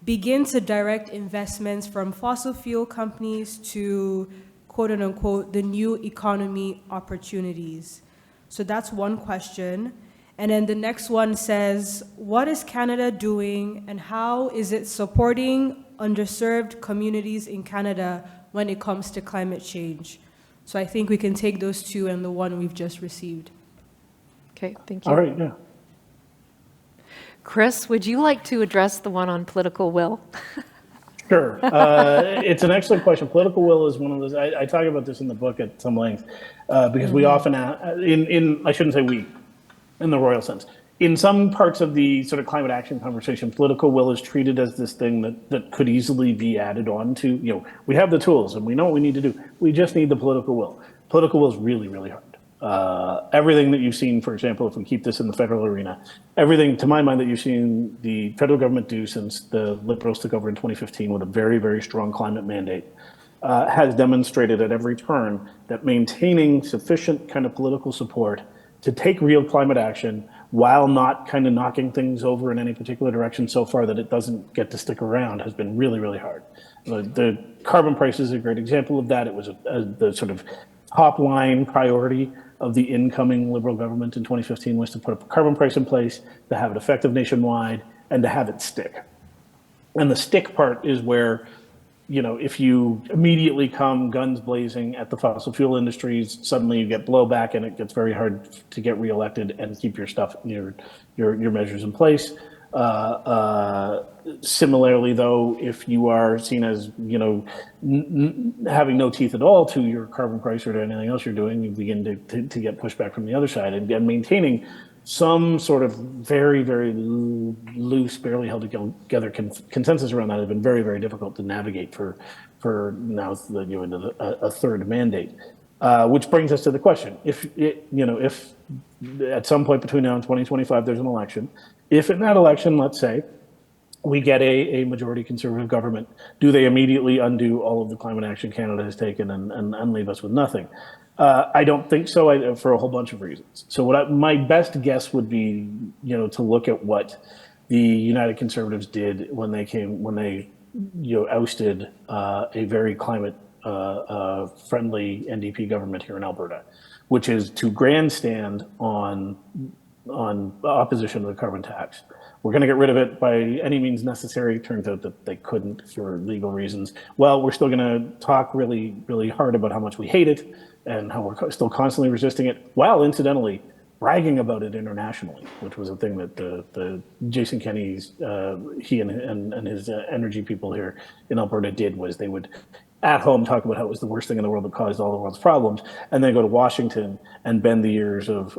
begin to direct investments from fossil fuel companies to, quote unquote, the new economy opportunities? So that's one question. And then the next one says, what is Canada doing and how is it supporting underserved communities in Canada when it comes to climate change? So I think we can take those 2 and the one we've just received. Okay, thank you. All right, yeah. Chris, would you like to address the one on political will? Sure. It's an excellent question. Political will is one of those, I talk about this in the book at some length, because we often, I shouldn't say we, in the royal sense, in some parts of the sort of climate action conversation, political will is treated as this thing that could easily be added on to, we have the tools and we know what we need to do. We just need the political will. Political will is really, really hard. Everything that you've seen, for example, if we keep this in the federal arena, everything, to my mind, that you've seen the federal government do since the Liberals took over in 2015 with a very, very strong climate mandate, has demonstrated at every turn that maintaining sufficient kind of political support to take real climate action while not kind of knocking things over in any particular direction so far that it doesn't get to stick around has been really, really hard. The carbon price is a great example of that. It was the sort of top line priority of the incoming Liberal government in 2015 was to put a carbon price in place, to have it effective nationwide, and to have it stick. And the stick part is where, if you immediately come guns blazing at the fossil fuel industries, suddenly you get blowback and it gets very hard to get reelected and keep your stuff, your measures in place. Similarly, though, if you are seen as, having no teeth at all to your carbon price or to anything else you're doing, you begin to get pushback from the other side. And maintaining some sort of very, very loose, barely held together consensus around that has been very, very difficult to navigate for now into a third mandate. Which brings us to the question: if at some point between now and 2025 there's an election, if in that election, let's say, we get a majority Conservative government, do they immediately undo all of the climate action Canada has taken and leave us with nothing? I don't think so, for a whole bunch of reasons. So my best guess would be, to look at what the United Conservatives did when they ousted a very climate friendly NDP government here in Alberta, which is to grandstand on opposition to the carbon tax. We're going to get rid of it by any means necessary. Turns out that they couldn't for legal reasons. Well, we're still going to talk really, really hard about how much we hate it and how we're still constantly resisting it, while incidentally bragging about it internationally, which was a thing that the Jason Kenney's, he and his energy people here in Alberta did, was they would at home talk about how it was the worst thing in the world that caused all the world's problems, and then go to Washington and bend the ears of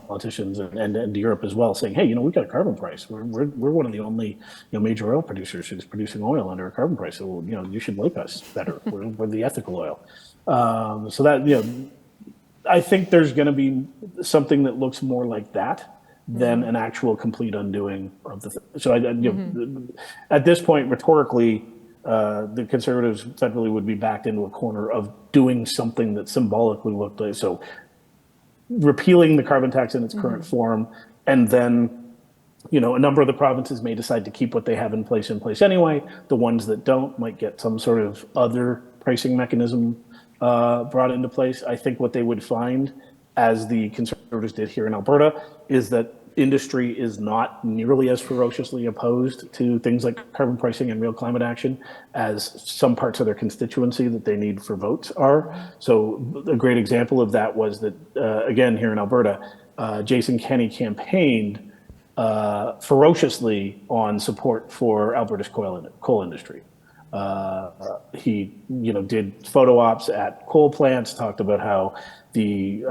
politicians and Europe as well, saying, hey, we've got a carbon price. We're one of the only major oil producers who's producing oil under a carbon price. So you should like us better. We're the ethical oil. So that I think there's going to be something that looks more like that than an actual complete undoing of the thing. So at this point, rhetorically, the Conservatives federally would be backed into a corner of doing something that symbolically looked like, so repealing the carbon tax in its current form, and then a number of the provinces may decide to keep what they have in place anyway. The ones that don't might get some sort of other pricing mechanism brought into place. I think what they would find, as the Conservatives did here in Alberta, is that industry is not nearly as ferociously opposed to things like carbon pricing and real climate action as some parts of their constituency that they need for votes are. So a great example of that was that, again, here in Alberta, Jason Kenney campaigned ferociously on support for Alberta's coal industry. He, did photo ops at coal plants, talked about how the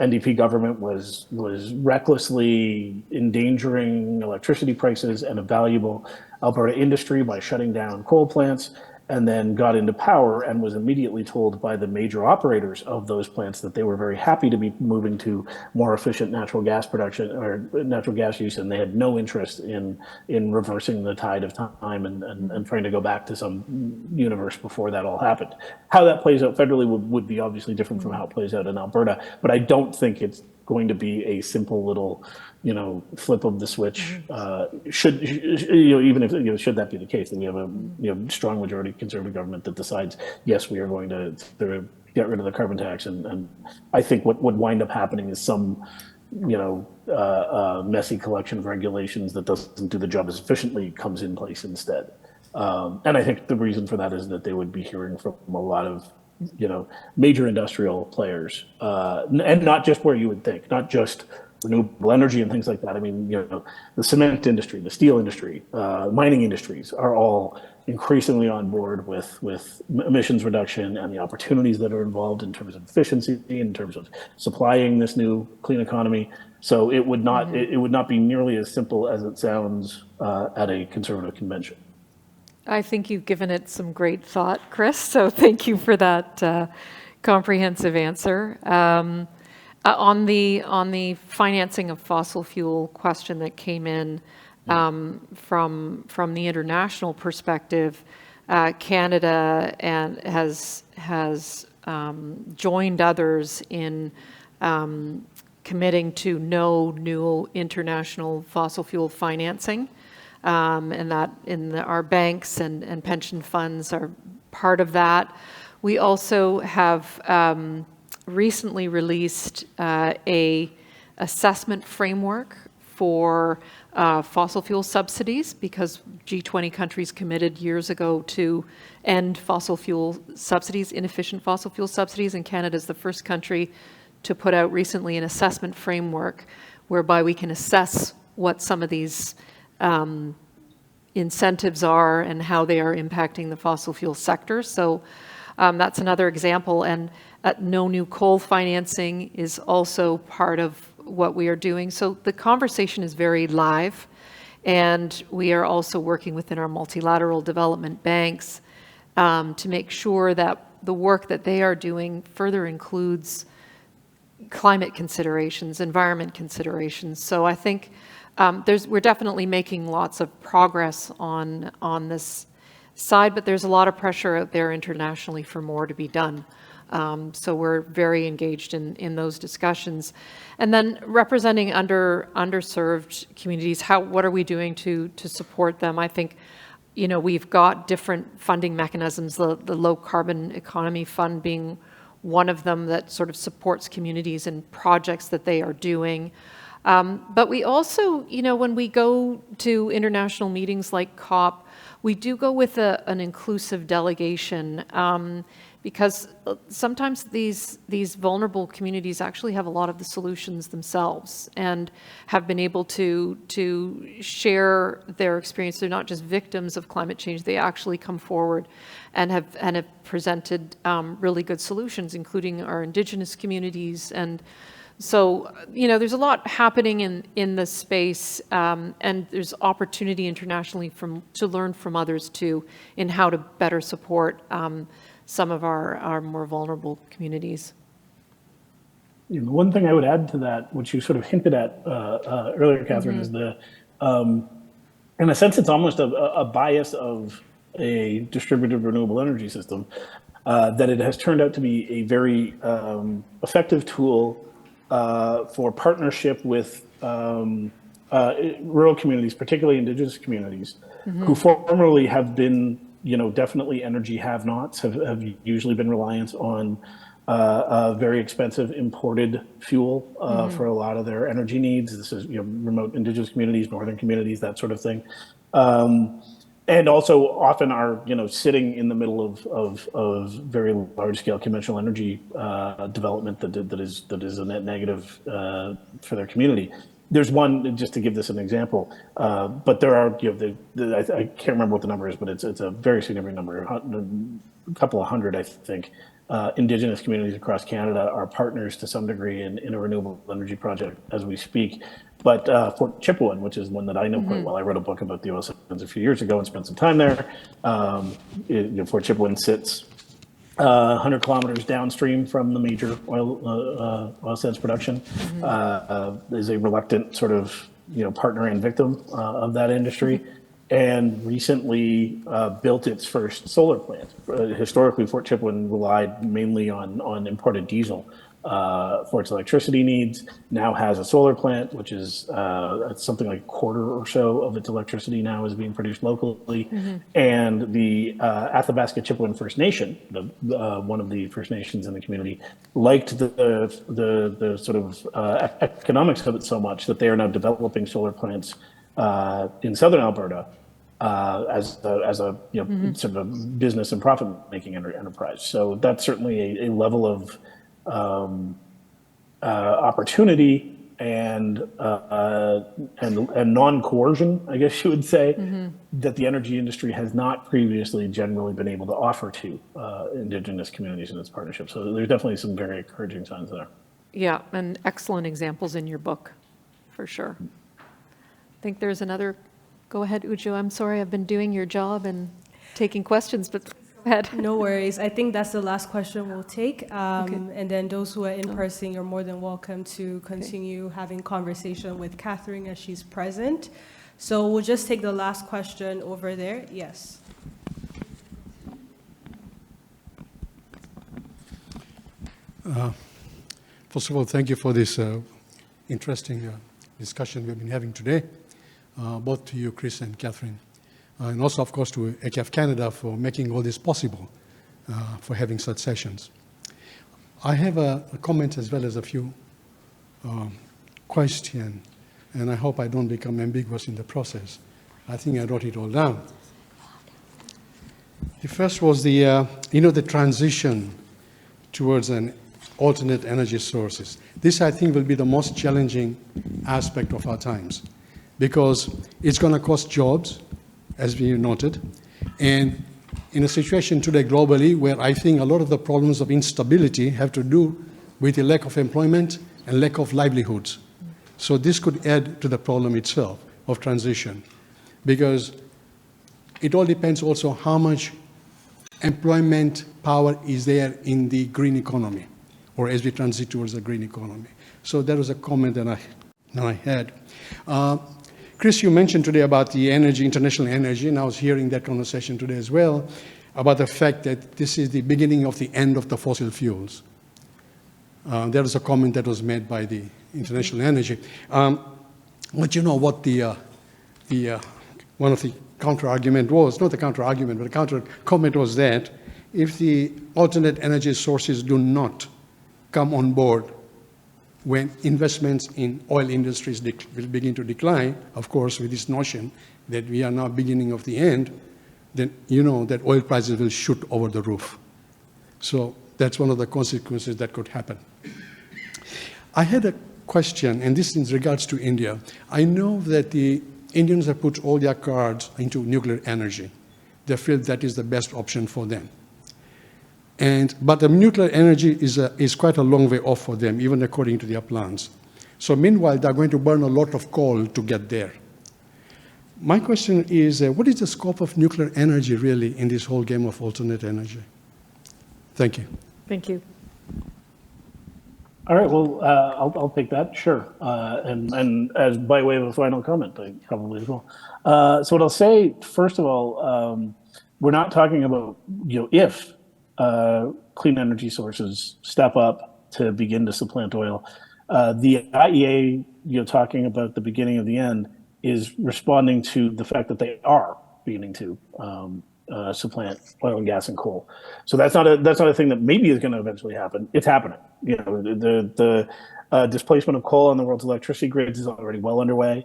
NDP government was recklessly endangering electricity prices and a valuable Alberta industry by shutting down coal plants. and then got into power and was immediately told by the major operators of those plants that they were very happy to be moving to more efficient natural gas production or natural gas use, and they had no interest in reversing the tide of time and trying to go back to some universe before that all happened. How that plays out federally would be obviously different from how it plays out in Alberta, but I don't think it's going to be a simple little, flip of the switch. Even if, should that be the case, then we have a strong majority conservative government that decides, yes, we are going to get rid of the carbon tax. And I think what would wind up happening is some, messy collection of regulations that doesn't do the job as efficiently comes in place instead. And I think the reason for that is that they would be hearing from a lot of major industrial players, and not just where you would think, not just renewable energy and things like that. I mean, the cement industry, the steel industry, mining industries are all increasingly on board with emissions reduction and the opportunities that are involved in terms of efficiency, in terms of supplying this new clean economy. So it would not be nearly as simple as it sounds at a conservative convention. I think you've given it some great thought, Chris, so thank you for that comprehensive answer. On the financing of fossil fuel question that came in from the international perspective, Canada has joined others in committing to no new international fossil fuel financing. And that our banks and pension funds are part of that. We also have recently released a assessment framework for fossil fuel subsidies, because G20 countries committed years ago to end fossil fuel subsidies, inefficient fossil fuel subsidies, and Canada is the first country to put out recently an assessment framework whereby we can assess what some of these incentives are and how they are impacting the fossil fuel sector. So that's another example. And no new coal financing is also part of what we are doing. So the conversation is very live. And we are also working within our multilateral development banks to make sure that the work that they are doing further includes climate considerations, environment considerations. So I think we're definitely making lots of progress on this side, but there's a lot of pressure out there internationally for more to be done. So we're very engaged in those discussions. And then representing underserved communities, what are we doing to support them? I think, we've got different funding mechanisms, the Low Carbon Economy Fund being one of them that sort of supports communities and projects that they are doing. But we also, when we go to international meetings like COP, we do go with an inclusive delegation because sometimes these vulnerable communities actually have a lot of the solutions themselves and have been able to share their experience. They're not just victims of climate change, they actually come forward and have presented really good solutions, including our Indigenous communities. And so, there's a lot happening in this space, and there's opportunity internationally to learn from others too in how to better support some of our more vulnerable communities. One thing I would add to that, which you sort of hinted at earlier, Catherine, is in a sense, it's almost a bias of a distributed renewable energy system, that it has turned out to be a very effective tool for partnership with rural communities, particularly Indigenous communities, who formerly have been, definitely energy have-nots, have usually been reliant on very expensive imported fuel for a lot of their energy needs. This is, remote Indigenous communities, northern communities, that sort of thing. And also often are, sitting in the middle of very large-scale conventional energy development that is a net negative for their community. There's one, just to give this an example, but there are, I can't remember what the number is, but it's a very significant number, a couple of hundred, I think, Indigenous communities across Canada are partners to some degree in a renewable energy project as we speak. But Fort Chipewyan, which is one that I know quite well, I wrote a book about the oil sands a few years ago and spent some time there. Fort Chipewyan sits 100 kilometers downstream from the major oil sands production. Is a reluctant sort of partner and victim of that industry, and recently built its first solar plant. Historically, Fort Chipewyan relied mainly on imported diesel for its electricity needs. Now has a solar plant, which is something like a quarter or so of its electricity now is being produced locally. And the Athabasca Chipewyan First Nation, one of the First Nations in the community, liked the sort of economics of it so much that they are now developing solar plants in southern Alberta as a sort of a business and profit making enterprise. So that's certainly a level of opportunity and non-coercion, I guess you would say, that the energy industry has not previously generally been able to offer to Indigenous communities in its partnership. So there's definitely some very encouraging signs there. Yeah, and excellent examples in your book, for sure. I think there's another. Go ahead, Uju. I'm sorry, I've been doing your job and taking questions, but go ahead. No worries. I think that's the last question we'll take. And then those who are in person, you're more than welcome to continue having conversation with Catherine as she's present. So we'll just take the last question over there. Yes. First of all, thank you for this interesting discussion we've been having today, both to you, Chris and Catherine, and also, of course, to AKF Canada for making all this possible, for having such sessions. I have a comment as well as a few questions, and I hope I don't become ambiguous in the process. I think I wrote it all down. The first was the transition towards an alternate energy sources. This, I think, will be the most challenging aspect of our times because it's going to cost jobs, as we noted, and in a situation today globally where I think a lot of the problems of instability have to do with the lack of employment and lack of livelihoods. So this could add to the problem itself of transition because it all depends also how much employment power is there in the green economy, or as we transit towards the green economy. So that was a comment that I had. Chris, you mentioned today about the energy, international energy, and I was hearing that conversation today as well, about the fact that this is the beginning of the end of the fossil fuels. There was a comment that was made by the international energy. But you know what one of the counter-argument was, not the counter-argument, but the counter-comment was that if the alternate energy sources do not come on board when investments in oil industries will begin to decline, of course, with this notion that we are now beginning of the end, then you know that oil prices will shoot over the roof. So that's one of the consequences that could happen. I had a question, and this is in regards to India. I know that the Indians have put all their cards into nuclear energy. They feel that is the best option for them. But the nuclear energy is quite a long way off for them, even according to their plans. So meanwhile, they're going to burn a lot of coal to get there. My question is, what is the scope of nuclear energy really in this whole game of alternate energy? Thank you. Thank you. All right, well, I'll take that, sure. And as by way of a final comment, I probably as well. So what I'll say, first of all, we're not talking about, if clean energy sources step up to begin to supplant oil. The IEA, talking about the beginning of the end, is responding to the fact that they are beginning to supplant oil and gas and coal. So that's not a thing that maybe is going to eventually happen. It's happening. The displacement of coal on the world's electricity grids is already well underway.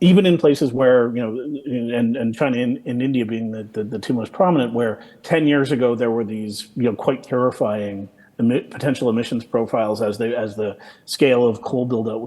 Even in places where, and China and India being the two most prominent, where 10 years ago there were these, quite terrifying potential emissions profiles as the scale of coal buildout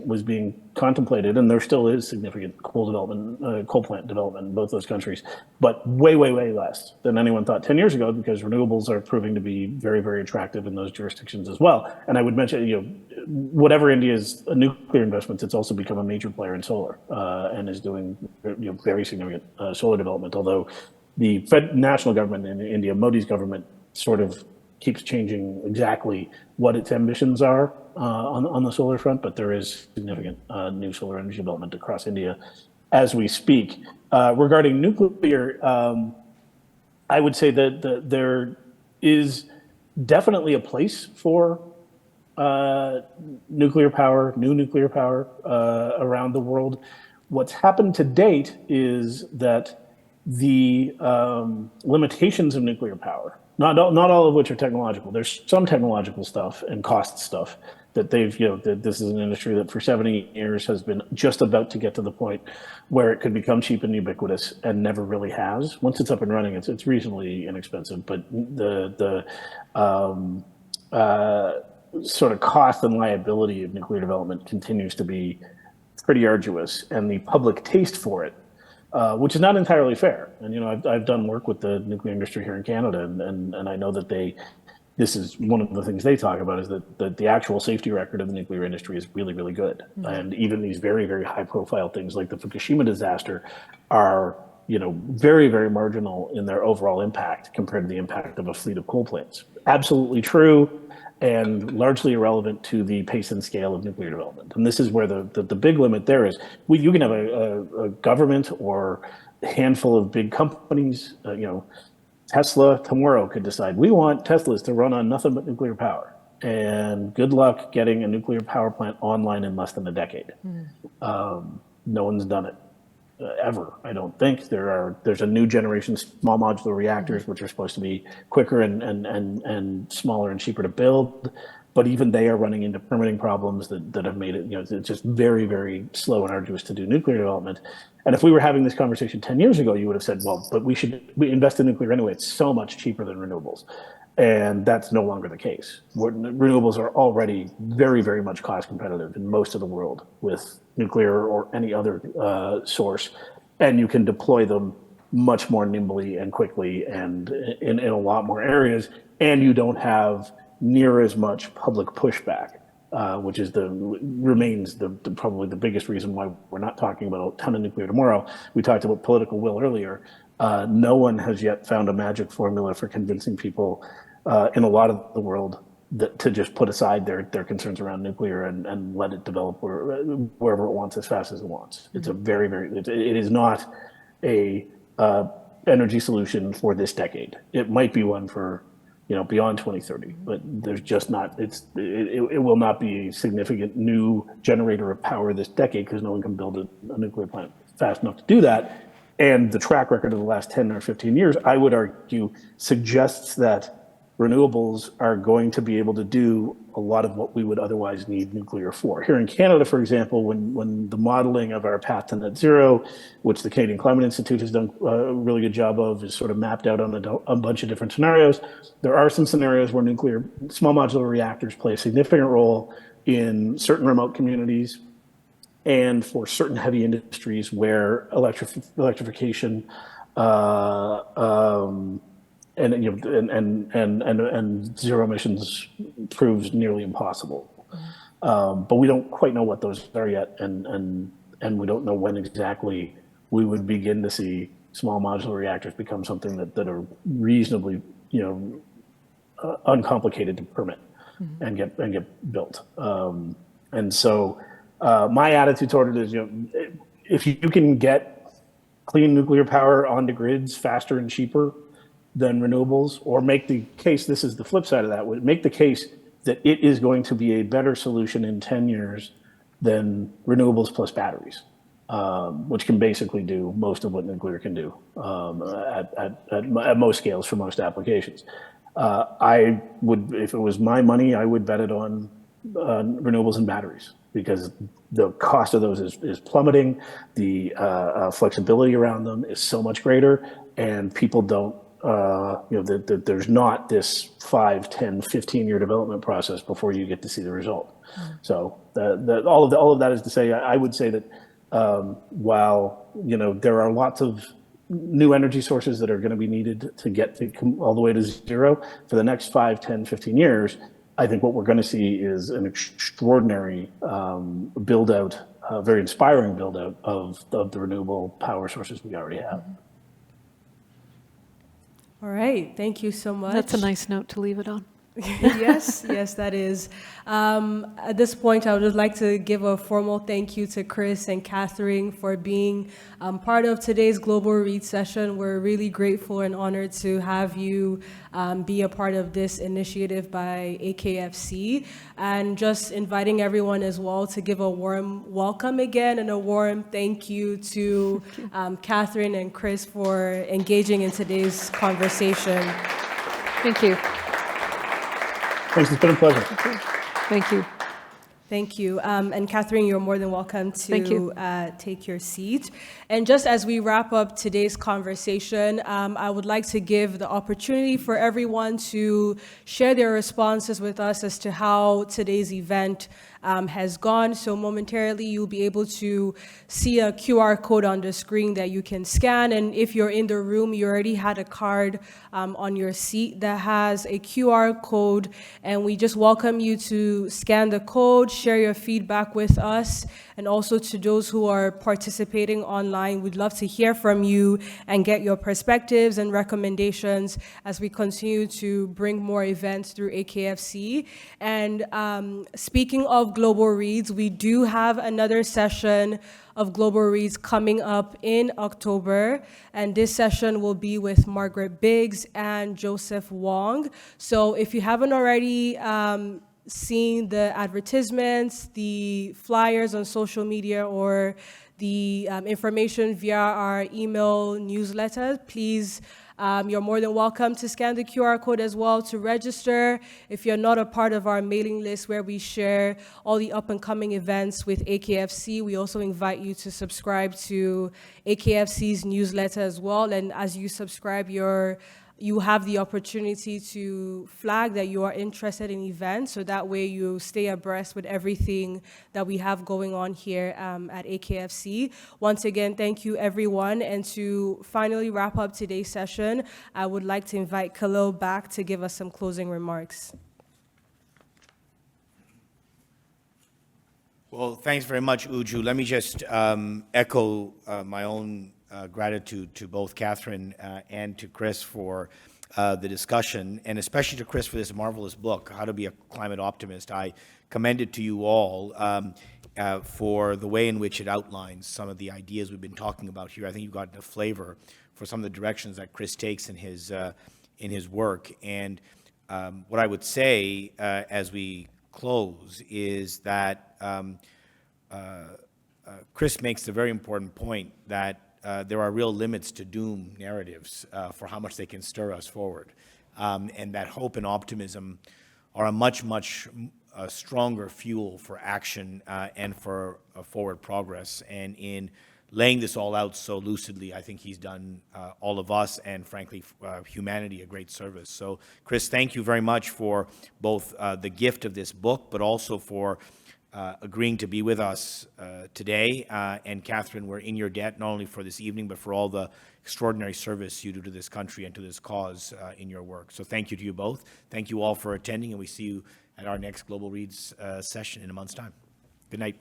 was being contemplated, and there still is significant coal plant development in both those countries, but way less than anyone thought 10 years ago, because renewables are proving to be very attractive in those jurisdictions as well. And I would mention, whatever India's nuclear investments, it's also become a major player in solar and is doing very significant solar development. Although the national government in India, Modi's government, sort of keeps changing exactly what its ambitions are on the solar front, but there is significant new solar energy development across India as we speak. Regarding nuclear, I would say that there is definitely a place for nuclear power, new nuclear power around the world. What's happened to date is that the limitations of nuclear power, not all of which are technological. There's some technological stuff and cost stuff that that this is an industry that for 70 years has been just about to get to the point where it could become cheap and ubiquitous, and never really has. Once it's up and running, it's reasonably inexpensive, but the sort of cost and liability of nuclear development continues to be pretty arduous, and the public taste for it, which is not entirely fair. And I've done work with the nuclear industry here in Canada, and I know that this is one of the things they talk about, is that the actual safety record of the nuclear industry is really good. Mm-hmm. And even these very high profile things like the Fukushima disaster are very marginal in their overall impact compared to the impact of a fleet of coal plants. Absolutely true, and largely irrelevant to the pace and scale of nuclear development. And this is where the big limit there is. You can have a government or a handful of big companies, Tesla tomorrow could decide, we want Teslas to run on nothing but nuclear power. And good luck getting a nuclear power plant online in less than a decade. No one's done it ever, I don't think. There's a new generation small modular reactors, which are supposed to be quicker and smaller and cheaper to build. But even they are running into permitting problems that have made it, it's just very slow and arduous to do nuclear development. And if we were having this conversation 10 years ago, you would have said, well, but we invest in nuclear anyway. It's so much cheaper than renewables. And that's no longer the case. Renewables are already very much cost competitive in most of the world with nuclear or any other source. And you can deploy them much more nimbly and quickly and in a lot more areas. And you don't have near as much public pushback, which remains probably the biggest reason why we're not talking about a ton of nuclear tomorrow. We talked about political will earlier. No one has yet found a magic formula for convincing people in a lot of the world to just put aside their concerns around nuclear and let it develop wherever it wants as fast as it wants. It's it is not a energy solution for this decade. It might be one for beyond 2030, but there's just not. It will not be a significant new generator of power this decade, because no one can build a nuclear plant fast enough to do that. And the track record of the last 10 or 15 years, I would argue, suggests that renewables are going to be able to do a lot of what we would otherwise need nuclear for. Here in Canada, for example, when the modeling of our path to net zero, which the Canadian Climate Institute has done a really good job of, is sort of mapped out on a bunch of different scenarios. There are some scenarios where small modular reactors play a significant role in certain remote communities and for certain heavy industries where electrification and zero emissions proves nearly impossible. But we don't quite know what those are yet, and we don't know when exactly we would begin to see small modular reactors become something that are reasonably, uncomplicated to permit and get built. And so my attitude toward it is, if you can get clean nuclear power onto grids faster and cheaper than renewables, or make the case, this is the flip side of that, would make the case that it is going to be a better solution in 10 years than renewables plus batteries, which can basically do most of what nuclear can do at most scales for most applications. I would, if it was my money, I would bet it on renewables and batteries, because the cost of those is plummeting. The flexibility around them is so much greater, and people don't that there's not this 5, 10, 15-year development process before you get to see the result. So all of that is to say, I would say that while there are lots of new energy sources that are going to be needed to get all the way to zero for the next 5, 10, 15 years, I think what we're going to see is an extraordinary build out, very inspiring build out of the renewable power sources we already have. All right, thank you so much. That's a nice note to leave it on. Yes, that is. At this point, I would just like to give a formal thank you to Chris and Catherine for being part of today's Global Read session. We're really grateful and honored to have you be a part of this initiative by AKFC, and just inviting everyone as well to give a warm welcome again and a warm thank you to Catherine and Chris for engaging in today's conversation. Thank you. Thanks, it's been a pleasure. Thank you. Thank you. And Catherine, you're more than welcome to take your seat. And just as we wrap up today's conversation, I would like to give the opportunity for everyone to share their responses with us as to how today's event has gone. So momentarily, you'll be able to see a QR code on the screen that you can scan. And if you're in the room, you already had a card on your seat that has a QR code. And we just welcome you to scan the code, share your feedback with us. And also to those who are participating online, we'd love to hear from you and get your perspectives and recommendations as we continue to bring more events through AKFC. And speaking of Global Reads, we do have another session of Global Reads coming up in October, and this session will be with Margaret Biggs and Joseph Wong. So if you haven't already seen the advertisements, the flyers on social media, or the information via our email newsletter, please, you're more than welcome to scan the QR code as well to register. If you're not a part of our mailing list where we share all the up-and-coming events with AKFC, we also invite you to subscribe to AKFC's newsletter as well. And as you subscribe, you have the opportunity to flag that you are interested in events, so that way you stay abreast with everything that we have going on here at AKFC. Once again, thank you everyone. And to finally wrap up today's session, I would like to invite Khalil back to give us some closing remarks. Well, thanks very much, Uju. Let me just echo my own gratitude to both Catherine and to Chris for the discussion, and especially to Chris for this marvelous book, How to Be a Climate Optimist. I commend it to you all for the way in which it outlines some of the ideas we've been talking about here. I think you've gotten a flavor for some of the directions that Chris takes in his work. And what I would say as we close is that Chris makes the very important point that there are real limits to doom narratives for how much they can stir us forward, and that hope and optimism are a much stronger fuel for action and for forward progress. And in laying this all out so lucidly, I think he's done all of us and, frankly, humanity a great service. So, Chris, thank you very much for both the gift of this book, but also for agreeing to be with us today. And Catherine, we're in your debt, not only for this evening, but for all the extraordinary service you do to this country and to this cause in your work. So thank you to you both. Thank you all for attending, and we see you at our next Global Reads session in a month's time. Good night.